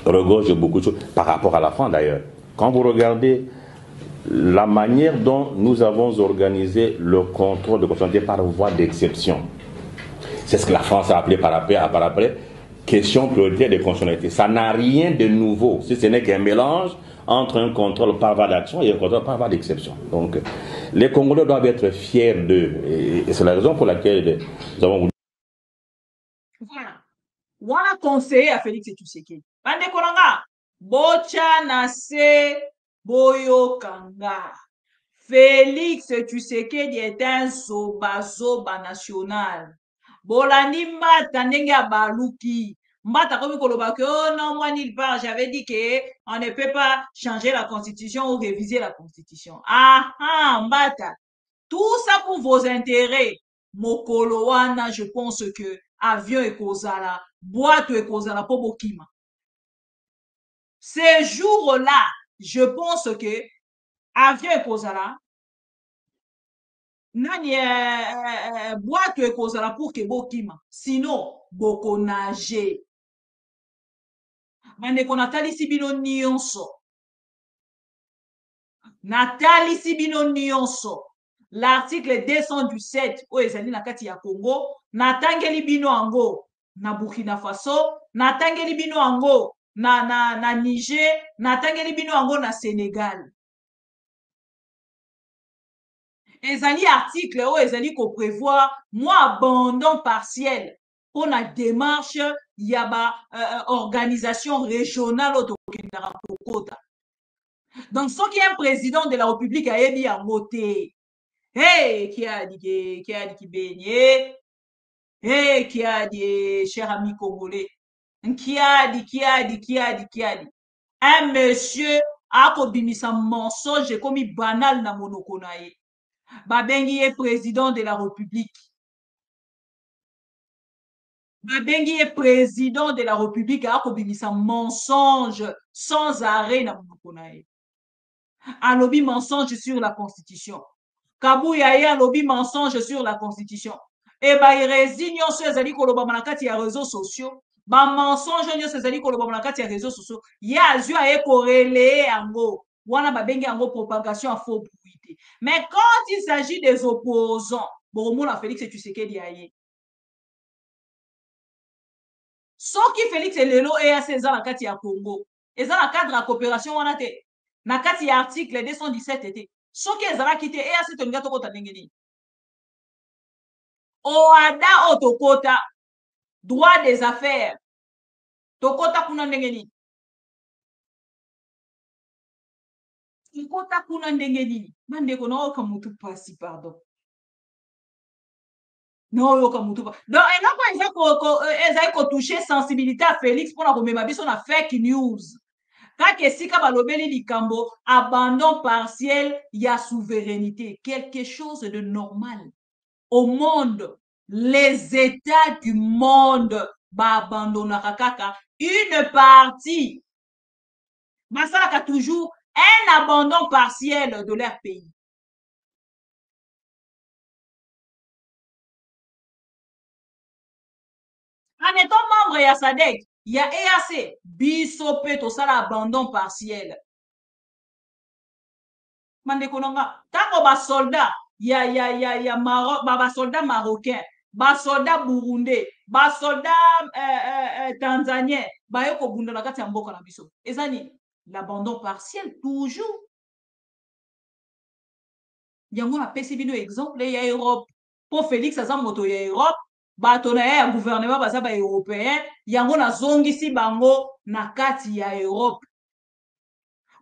regorge beaucoup de choses, par rapport à la France d'ailleurs. Quand vous regardez la manière dont nous avons organisé le contrôle de constitutionnalité par voie d'exception, c'est ce que la France a appelé par après question prioritaire de constitutionnalité. Ça n'a rien de nouveau, si ce n'est qu'un mélange entre un contrôle par voie d'action et un contrôle par voie d'exception. Donc, les Congolais doivent être fiers d'eux, et c'est la raison pour laquelle nous avons voulu. Voilà. Wana conseiller à Félix Tshisekedi. Bande kolanga, bocha nase boyo kanga. Félix Tshisekedi est un zoba national. Bolandi mbata ndenge ya baluki. Mbata komi koloba que oh non, moi nulle part, j'avais dit que on ne peut pas changer la constitution ou réviser la constitution. Ah ah, mbata. Tout ça pour vos intérêts. Mokolo wana, je pense que avion et kozala, boîte et kozala pour bokima. Ces jours-là, je pense que avion et kozala, nani boîte et kozala pour que bokima. Sinon, boko nage. Mande ko natali sibino nyonso. Natali sibino nyonso. L'article 217 o ezali na kati ya Congo, natangeli bino ango na Burkina Faso, natangeli bino ango na Niger, natangeli bino ango na Sénégal. Ezali article o ezali ko prévoir moi abandon partiel pour la démarche yaba organisation régionale autokendara kokota. Donc ce qui est un président de la République a émis en moté. Hey, qui a dit Bénier? Hey, qui a dit, cher ami congolais? Qui a dit? Un monsieur a kobimisa mensonge comme banal na monokonaye. Babengi est président de la République. Babengi est président de la République a kobimisa mensonge sans arrêt na monokonaye. Un lobby mensonge sur la Constitution. Kabouya ya lobby mensonge sur la Constitution. Et bah il résigne sur ezali koloba manakati ya réseaux sociaux. Ba mensonge nyonso ezali koloba manakati ya réseaux sociaux. Ya azui a corrélé ango. Wana ba bengi ango propagation à faux bruit. Mais quand il s'agit des opposants, bon la Félix Tshisekedi aye. Soki Félix Lelo et à César la kati ya Congo. Eza la cadre de coopération wana te. Na kati ya article 217 était. Soki ezala kite et à cette ngata kota ndengeni. Oada otokota droit des affaires. Tokota kuna ndengeni. Tokota kuna ndengeni. Mande ko no kamutu pasi pardon. Non yo kamutu. Donc et là quoi eza ko toucher sensibilité à Félix pour na komema biso na fake news. Kake sika balobeli likambo abandon partiel ya souveraineté, quelque chose de normal. Au monde, les États du monde abandonnera kaka une partie. Masalaka toujours un abandon partiel de leur pays. En étant membre ya SADC, il y a EAC, biso pe tosala abandon partiel. Mandeko nanga, tango ba soldat, ya Maroc, ba soldat marocain, ba soldat burundais, ba soldat tanzanien, ba yo ko bunda na kati ya mboka na biso. Ezani l'abandon partiel toujours. Yango na pesi bino exemple ya Europe. Po Félix aza moto ya Europe, bato na ya gouvernement baza ba européen, yango na zongisi bango na kati ya Europe.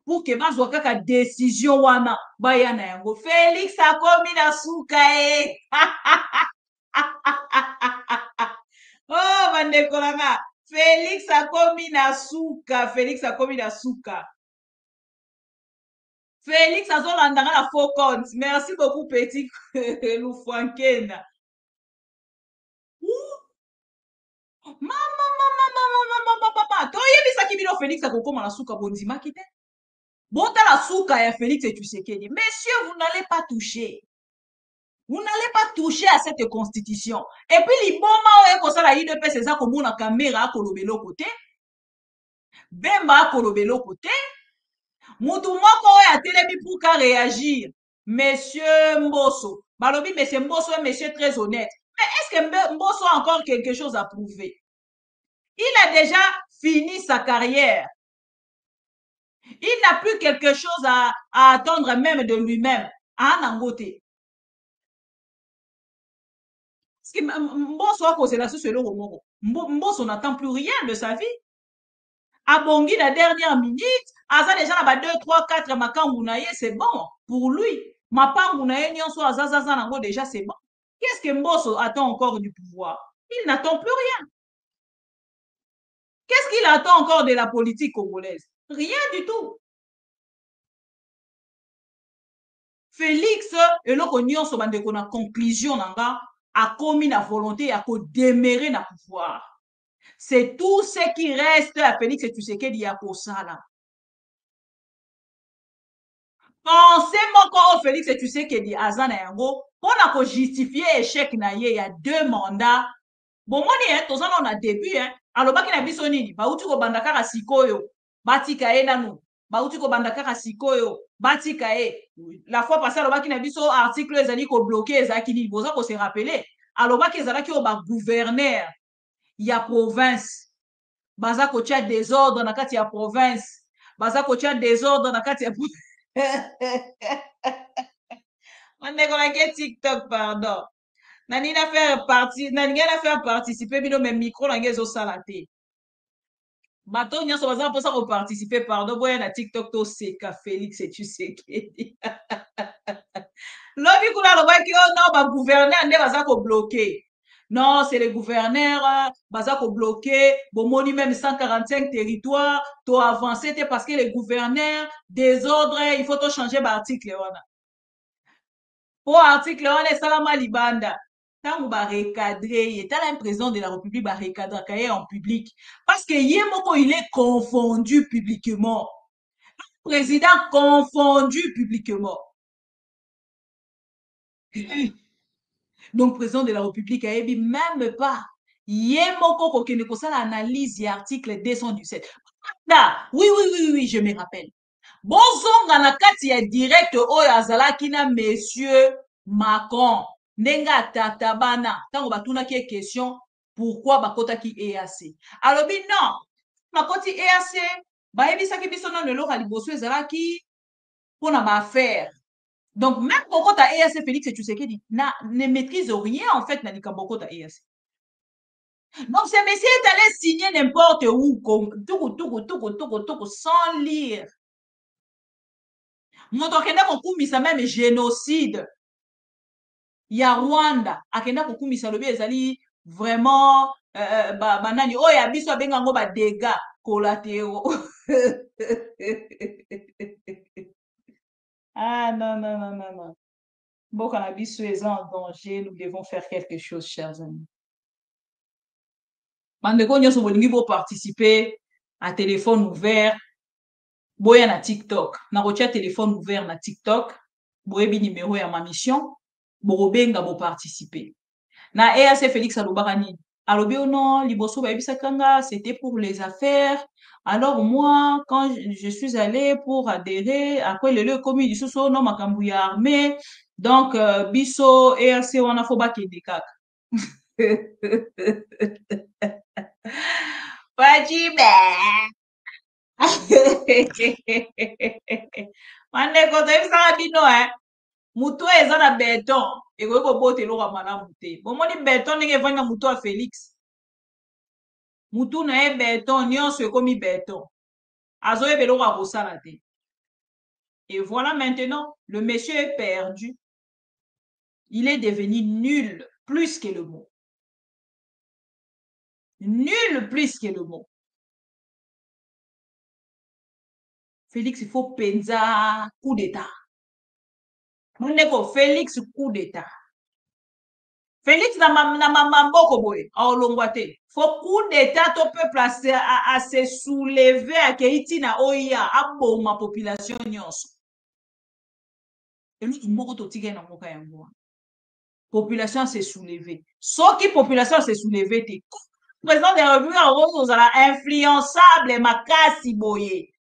Pour que bazwa kaka décision wana baya na yango. Félix akomi na suka e. Oh bandeko nanga, Félix akomi na suka, Félix akomi na suka. Félix azolandanga na faux compte. Merci beaucoup petit Lufwankena. Mama. Toyebisaki bino Félix akokoma na suka bondimaki te. Bota la suka ya Félix et Tshisekedi. Messieurs, vous n'allez pas toucher. Vous n'allez pas toucher à cette constitution. Et puis, les moments où ça la UDP, c'est ça comme on a caméra à kolobelo côté. Bemba à kolobelo côté. Moutou moko a télébi pour qu'à réagir. Monsieur Mbosso. Balobi, monsieur Mbosso est monsieur très honnête. Mais est-ce que Mbosso a encore quelque chose à prouver? Il a déjà fini sa carrière. Il n'a plus quelque chose à attendre même de lui-même. À Nangote. Parce que Mbosso a causé la société au Mbosso n'attend plus rien de sa vie. À Bongi, la dernière minute, Aza déjà là 2, 3, 4 Makangounaye, c'est bon pour lui. Mapangounaye, Nyonso, Azazaza Nango, déjà c'est bon. Qu'est-ce que Mbosso attend encore du pouvoir? Il n'attend plus rien. Qu'est-ce qu'il attend encore de la politique congolaise? Rien du tout. Félix, et l'autre Nyonso, bandeko na conclusion nanga, a commis la volonté à démérer na pouvoir. C'est tout ce qui reste à Félix et Tshisekedi ya kosala. Pensez-moi quand Félix et Tshisekedi azana yango, pour na justifier échec na ye, il y a 2 mandats. Bon, moi, on a début, hein. Alors, baki na biso nini, bauti ko bandakara sikoyo, batika e nanu, bauti ko bandakara sikoyo, batika e. La fois passée, alors baki na biso article ezali ko bloqué ezaki nini, boza ko se rappeler. Alors baki ezalaki o ba gouverneur ya province. Baza ko tia désordre na kati ya province. Baza ko tia désordre na kati ya Mandeko na ke TikTok, pardon. Nanina faire participer bino même micro na ngezo salate. Bato nyaso baza pour ça ko participer pardon boya na TikTok to seka Félix et Tshisekedi. Lobi kula lo baki oh non ba gouverneur nde baza ko bloquer. Non, c'est les gouverneurs baza ko bloquer, bomoni même 145 territoires, to avancer parce que les gouverneurs désordre, il faut to changer ba article wana. Pour article wana salama libanda. Tant ba recadrer, il un président de la République ba recadrer en public parce que yemoko il est confondu publiquement. Président confondu publiquement. Donc président de la République a dit même pas yemoko ko kene ko sala analyse article 217. Là, oui, je me rappelle. Bonzonga na kati ya direct oyo azalaki na monsieur Macron. Nenga tatabana, tango batuna ki question, pourquoi bakota ki EAC? Alors, non, makoti EAC, baebisa ki biso non le loka liboso ezalaki pour na affaire. Donc, même bakota EAC, Félix et Tshisekedi, ne maîtrise rien en fait, na likambokota EAC. Donc, ce monsieur est allé signer n'importe où, tout, sans lire. Moto kenda kokumisa même génocide. Ya Rwanda akenda kokumisa lobi ezali vraiment banani oyo abiso abenga ngo ba dégâts collatéraux. Ah non. Boka na biso est en danger, nous devons faire quelque chose, chers amis. Bandeko nyonso bolingi bo participer à téléphone ouvert boya na TikTok na kotia téléphone ouvert na TikTok boyebi numéro ya ma mission bokobenga boparticiper na EAC Félix alobaka nini alobi non liboso bayebisaka nga c'était pour les affaires. Alors moi quand je suis allé pour adhérer après le commis lisusu non makambo ya armée donc biso EAC wana fo bakende kaka Pajibe Mandeko toyebisaka bino mutu eza na beton ekoki kobota eloko malamu te bomoni beton ndenge evandi na mutu ya Félix mutu na ye beton nyonso ekomi beton azoyeba eloko akosala te. Et voilà maintenant le monsieur est perdu, il est devenu nul plus que le mot, nul plus que le mot. Félix il faut penza coup d'état. Félix coup d'état. Félix na mamboko boye aolongwa te. Faut coup d'état to peuple à se soulever à keiti na oya aboma population nyonso. Eloko moko totika na moka yango. Population se soulever. Soki population se soulever te. Président de la République ozala influençable makasi boye.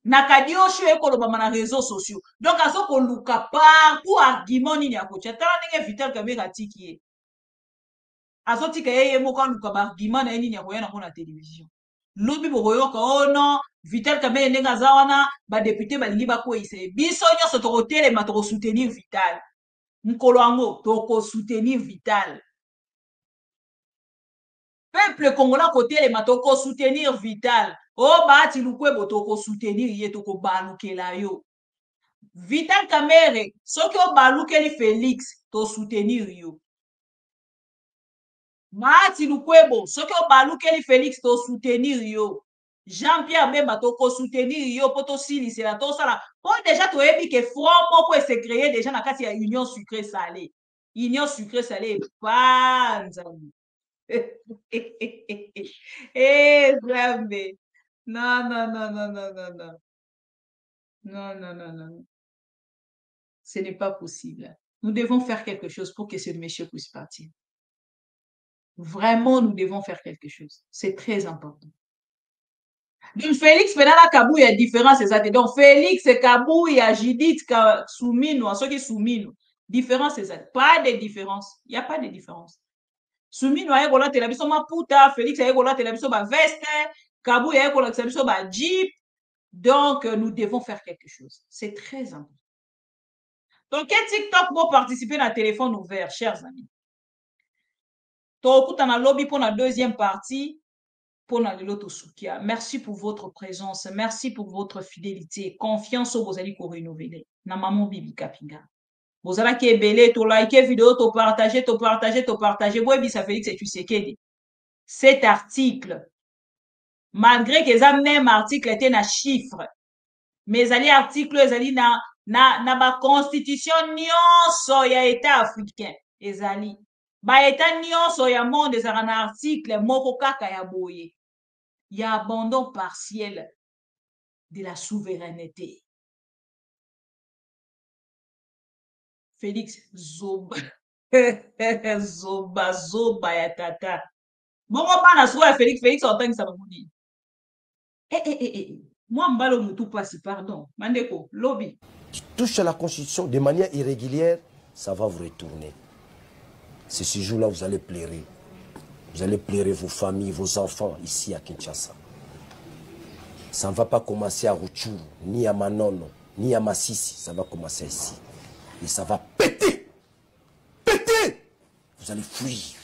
Nakadi osho ekoloba na réseaux sociaux. Donc azo ko luka partout argument nini akotia. Tala ndenge Vital Kamerhe atiki. Azo tika yeye moko luka ba argument na nini akoya na télévision. Lobi bokoyoka oh non Vital Kamerhe ndenge azawana ba député balingi bakoyise. Biso nyonso tokotelema toko soutenir Vital. Mukolo ango toko soutenir Vital. Peuple congolais kotelema toko soutenir Vital. Oh bati lukwebo toko soutenir ye toko balukela yo. Vital Kamerhe soki o balukeli Félix to soutenir yo. Bati lukwebo soki o balukeli Félix to soutenir yo. Jean-Pierre Bemba toko soutenir yo poto silisela to sala. Po déjà to ebi ke front moko se créer déjà na kati ya union sucré salé. Union sucré salé panza. Jamais. Non, non, non, non, non, non, non. Non, non, non, non. Ce n'est pas possible. Nous devons faire quelque chose pour que ce monsieur puisse partir. Vraiment, nous devons faire quelque chose. C'est très important. Donc, Félix, Fenana Kabou, il y a différence. Donc, Félix, Kabou, il y a Judith, Soumino, ceux qui Soumino. Différence, c'est ça. Pas de différence. Il n'y a pas de différence. Soumino, il y a la télévision, ma puta. Félix, il y a la télévision, ma veste. Kabou, il y a la télévision, ma jeep. Donc, nous devons faire quelque chose. C'est très important. Donc, quel TikTok pour participer à téléphone ouvert, chers amis? Donc, on a lobby pour la deuxième partie. Pour l'autre soukia. Merci pour votre présence. Merci pour votre fidélité. Confiance au vous allez renouveler. Na maman Bibi Kapinga. Vous allez qui est belé, to liker vidéo, to partager, to partager, to partager. Oui, ça fait que tu sais que cet article, malgré que les même article était na chiffre, mais les articles, les na ba constitution nyonso ya état africain. Ezali. Ba état nyonso ya monde ezala na article moko kaka ya boye. Il y a abandon partiel de la souveraineté. Félix Zoba. Zoba ya tata. Bon, on va na Félix en tant que ça va vous dire. Moi, m'balo mutu passe, pardon. Mandeko, lobby. Qui touche à la Constitution de manière irrégulière, ça va vous retourner. C'est ce jour-là, vous allez pleurer. Vous allez pleurer vos familles, vos enfants ici à Kinshasa. Ça ne va pas commencer à Rutshuru, ni à Manono, ni à Massissi. Ça va commencer ici. Et ça va péter. Péter. Vous allez fuir.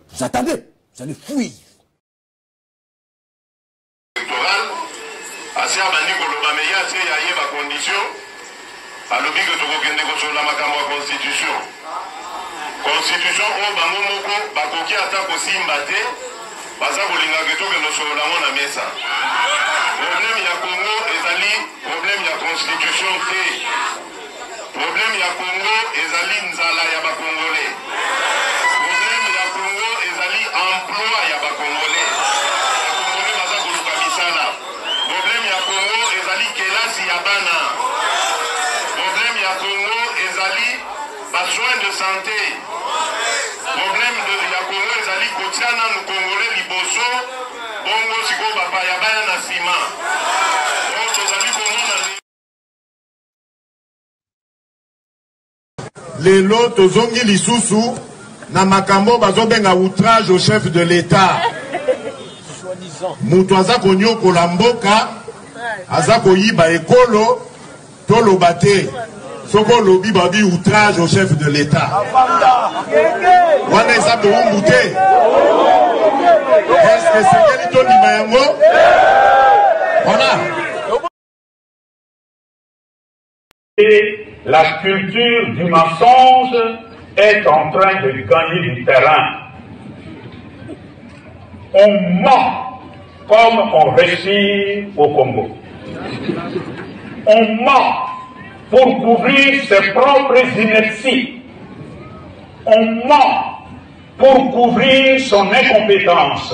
Vous attendez. Vous allez fuir. Constitution o bango moko bakoki ata kosimba te baza kolinga ketoke nosolola ngo na mesa. Problème ya Congo ezali problème ya constitution te. Problème ya Congo ezali nzala ya ba Congolais. Problème ya Congo ezali emploi ya ba Congolais. Ba Congolais baza koluka misala. Problème ya Congo besoin de santé. Problème de la Congo, ezali kotiana nous Congolais liboso, bongo siko bapaya baya na sima. Donc tozali komona lelo tozongi lisusu na makambo bazobenga outrage au chef de l'État. Mutu aza konyokola mboka, aza koyiba ekolo, toloba te. Soko lobi babi outrage au chef de l'État. Wana eza boumbu te. Est-ce que c'est quel ton yango? Voilà. Et la culture du mensonge est en train de gagner du terrain. On ment comme on réussit au Congo. On ment pour couvrir ses propres inerties. On ment pour couvrir son incompétence.